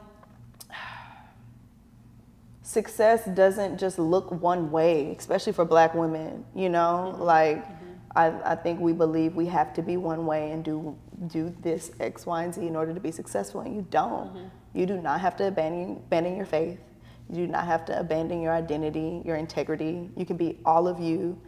success doesn't just look one way, especially for Black women, you know? Like, I think we believe we have to be one way and do this X, Y, and Z in order to be successful, and you don't. You do not have to abandon your faith. You do not have to abandon your identity, your integrity. You can be all of you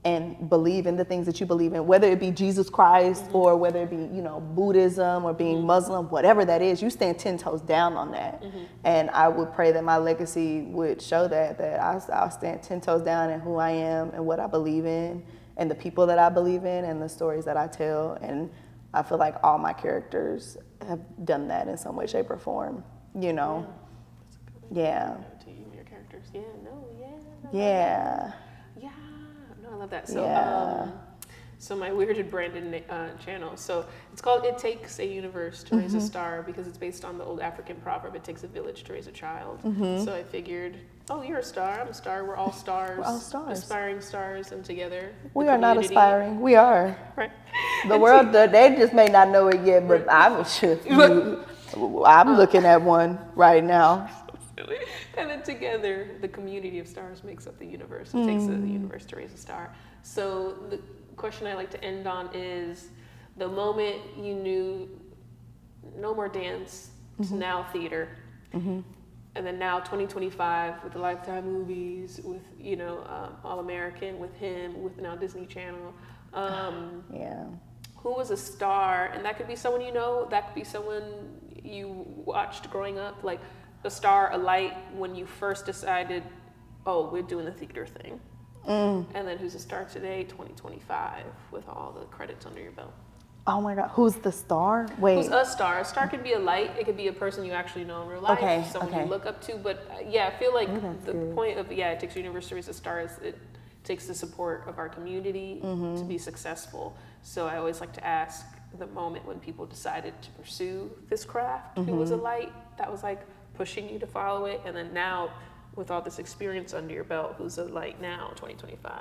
and believe in the things that you believe in, whether it be Jesus Christ or whether it be, you know, Buddhism or being Muslim, whatever that is, you stand 10 toes down on that. And I would pray that my legacy would show that I'll stand 10 toes down in who I am and what I believe in and the people that I believe in and the stories that I tell. And I feel like all my characters have done that in some way, shape, or form, you know? Yeah. To you and your characters. Yeah, no, yeah. Yeah. Yeah. No, I love that. So, Yeah. so my weirded Brandon channel. So it's called "It Takes a Universe to Raise a Star" because it's based on the old African proverb, "It takes a village to raise a child." So I figured, oh, you're a star. I'm a star. We're all stars. We're all stars. Aspiring stars, and together. We the are not community- aspiring. We are. Right. The world, they just may not know it yet, but I'm looking at one right now. And then together, the community of stars makes up the universe. It takes the universe to raise a star. So the question I like to end on is the moment you knew no more dance to now theater. And then now 2025 with the Lifetime movies, with, you know, All American, with him, with now Disney Channel. Yeah. Who was a star? And that could be someone you know, that could be someone you watched growing up, like a star, a light when you first decided, oh, we're doing the theater thing. And then who's a star today, 2025, with all the credits under your belt. Oh my God, who's the star? Wait. Who's a star? A star could be a light. It could be a person you actually know in real life, Okay, someone okay. you look up to. But yeah, I feel like that's the good. point of, It Takes a Universe to Raise a Star is it takes the support of our community to be successful. So I always like to ask the moment when people decided to pursue this craft, who was a light that was like pushing you to follow it, and then now with all this experience under your belt, who's a light now, 2025?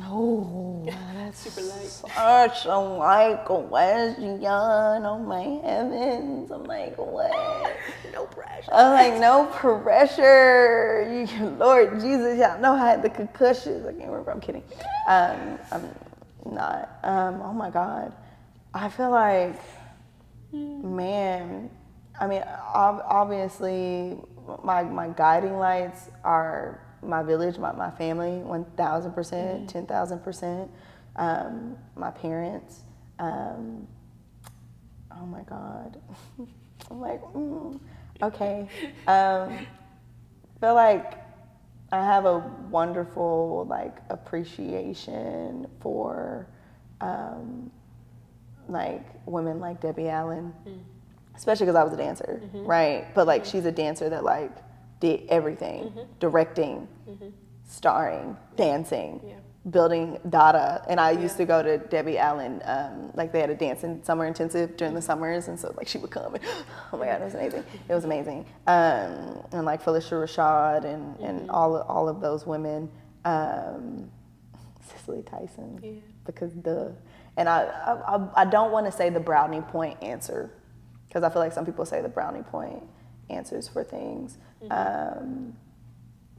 Oh, that's Super light. such a light question. Oh my heavens. I'm like, what? No pressure. I'm like, no pressure. Lord Jesus, y'all know I had the concussions. I can't remember. I'm kidding. I'm not. Oh my God. I feel like, man, I mean, obviously, my guiding lights are my village, my family, 1,000%, 10,000%. My parents. Oh my God. I'm like, okay. Feel like I have a wonderful like appreciation for like women like Debbie Allen, especially because I was a dancer, right? But like she's a dancer that like did everything, directing, starring, dancing, building data. And I used to go to Debbie Allen, like they had a dancing summer intensive during the summers, and so like she would come and oh my God, it was amazing. It was amazing. And like Felicia Rashad and all of those women, Cicely Tyson, because and I don't want to say the brownie point answer, because I feel like some people say the brownie point answers for things.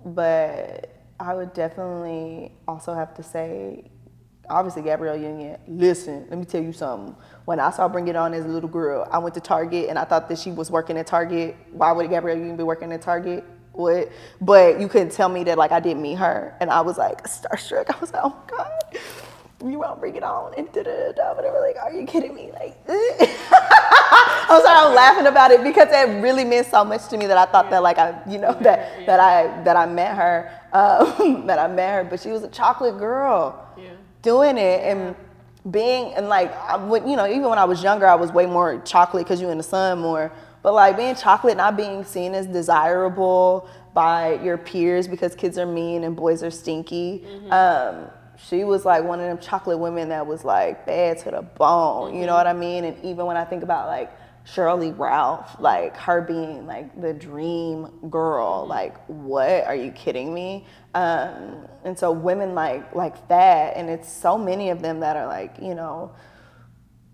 But I would definitely also have to say, obviously, Gabrielle Union. Listen, let me tell you something. When I saw Bring It On as a little girl, I went to Target and I thought that she was working at Target. Why would Gabrielle Union be working at Target? What? But you couldn't tell me that like I didn't meet her, and I was like starstruck. I was like, oh my God, you won't Bring It On and da-da-da-da, whatever. Like, are you kidding me? Like, I'm sorry, I'm laughing about it because it really meant so much to me that I thought that like I, you know, that I met her, but she was a chocolate girl doing it and being, and like, you know, even when I was younger, I was way more chocolate because you in the sun more, but like being chocolate, not being seen as desirable by your peers because kids are mean and boys are stinky. She was like one of them chocolate women that was like bad to the bone, you know what I mean? And even when I think about like Shirley Ralph, like her being like the dream girl, like what, are you kidding me? And so women like that, and it's so many of them that are like, you know,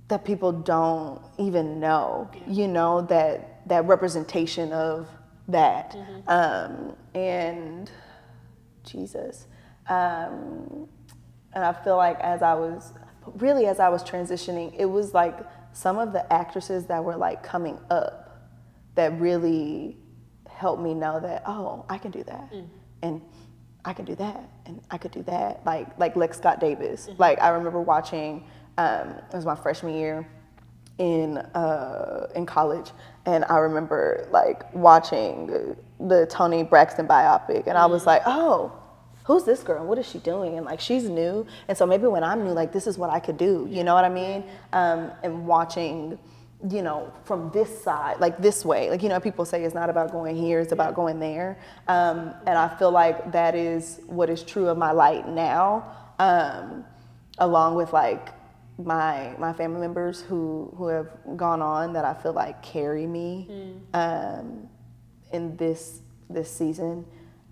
that people don't even know, you know, that representation of that. And Jesus. And I feel like as I was transitioning, it was like some of the actresses that were like coming up that really helped me know that, oh, I can do that. And I can do that. And I could do that. Like Lex Scott Davis. Like I remember watching, it was my freshman year in college. And I remember like watching the Toni Braxton biopic. And I was like, oh, who's this girl? What is she doing? And like, she's new. And so maybe when I'm new, like, this is what I could do. You know what I mean? And watching, you know, from this side, like this way, like, you know, people say it's not about going here, it's about going there. And I feel like that is what is true of my light now, along with like my family members who have gone on that I feel like carry me in this season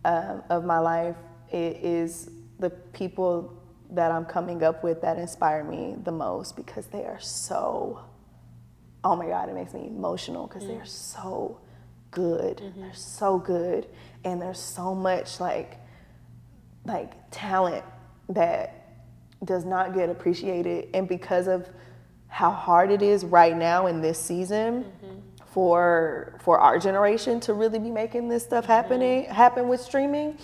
of my life. It is the people that I'm coming up with that inspire me the most, because they are so, oh my God, it makes me emotional because they're so good. They're so good. And there's so much like talent that does not get appreciated. And because of how hard it is right now in this season for our generation to really be making this stuff happen with streaming,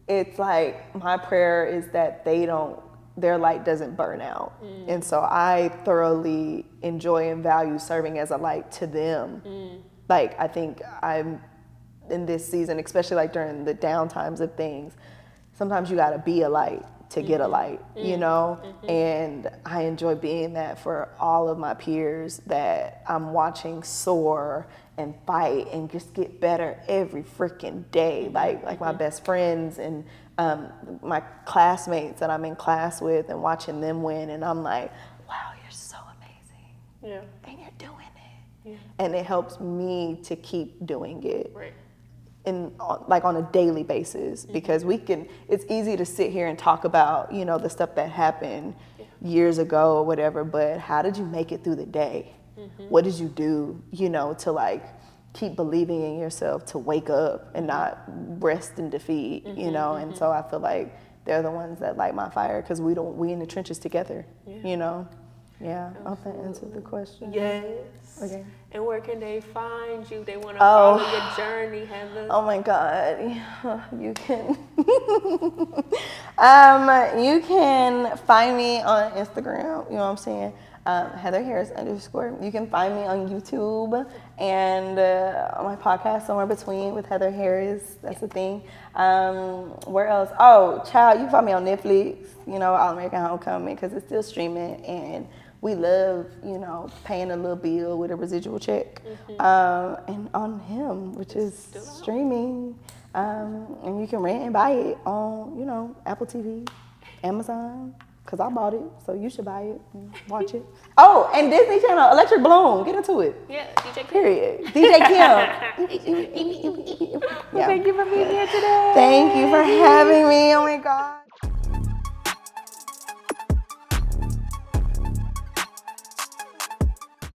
it's like my prayer is that their light doesn't burn out. And so I thoroughly enjoy and value serving as a light to them. Like, I think I'm in this season, especially like during the down times of things, sometimes you gotta be a light to get a light, you know? And I enjoy being that for all of my peers that I'm watching soar and fight and just get better every freaking day. Like my best friends and my classmates that I'm in class with, and watching them win. And I'm like, wow, you're so amazing. Yeah. And you're doing it. Yeah. And it helps me to keep doing it. Right. Like on a daily basis, because it's easy to sit here and talk about, you know, the stuff that happened years ago or whatever, but how did you make it through the day? What did you do, you know, to like keep believing in yourself, to wake up and not rest in defeat, you know? And so I feel like they're the ones that light my fire, because we in the trenches together, you know? Yeah, I hope that answered the question. Yes. Okay. And where can they find you? They want to follow your journey, Heather. Oh my God, you can. You can find me on Instagram. You know what I'm saying? Heather Harris _ You can find me on YouTube and on my podcast, Somewhere Between with Heather Harris. That's the thing. Where else? Oh, child, you can find me on Netflix. You know, All American Homecoming, because it's still streaming, and we love, you know, paying a little bill with a residual check, and on him, which is streaming. And you can rent and buy it on, Apple TV, Amazon, because I bought it, so you should buy it and watch it. Oh, and Disney Channel, Electric Bloom, get into it. Yeah, DJ Kim. Period. DJ Kim. Thank you for being here today. Thank you for having me. Oh my God.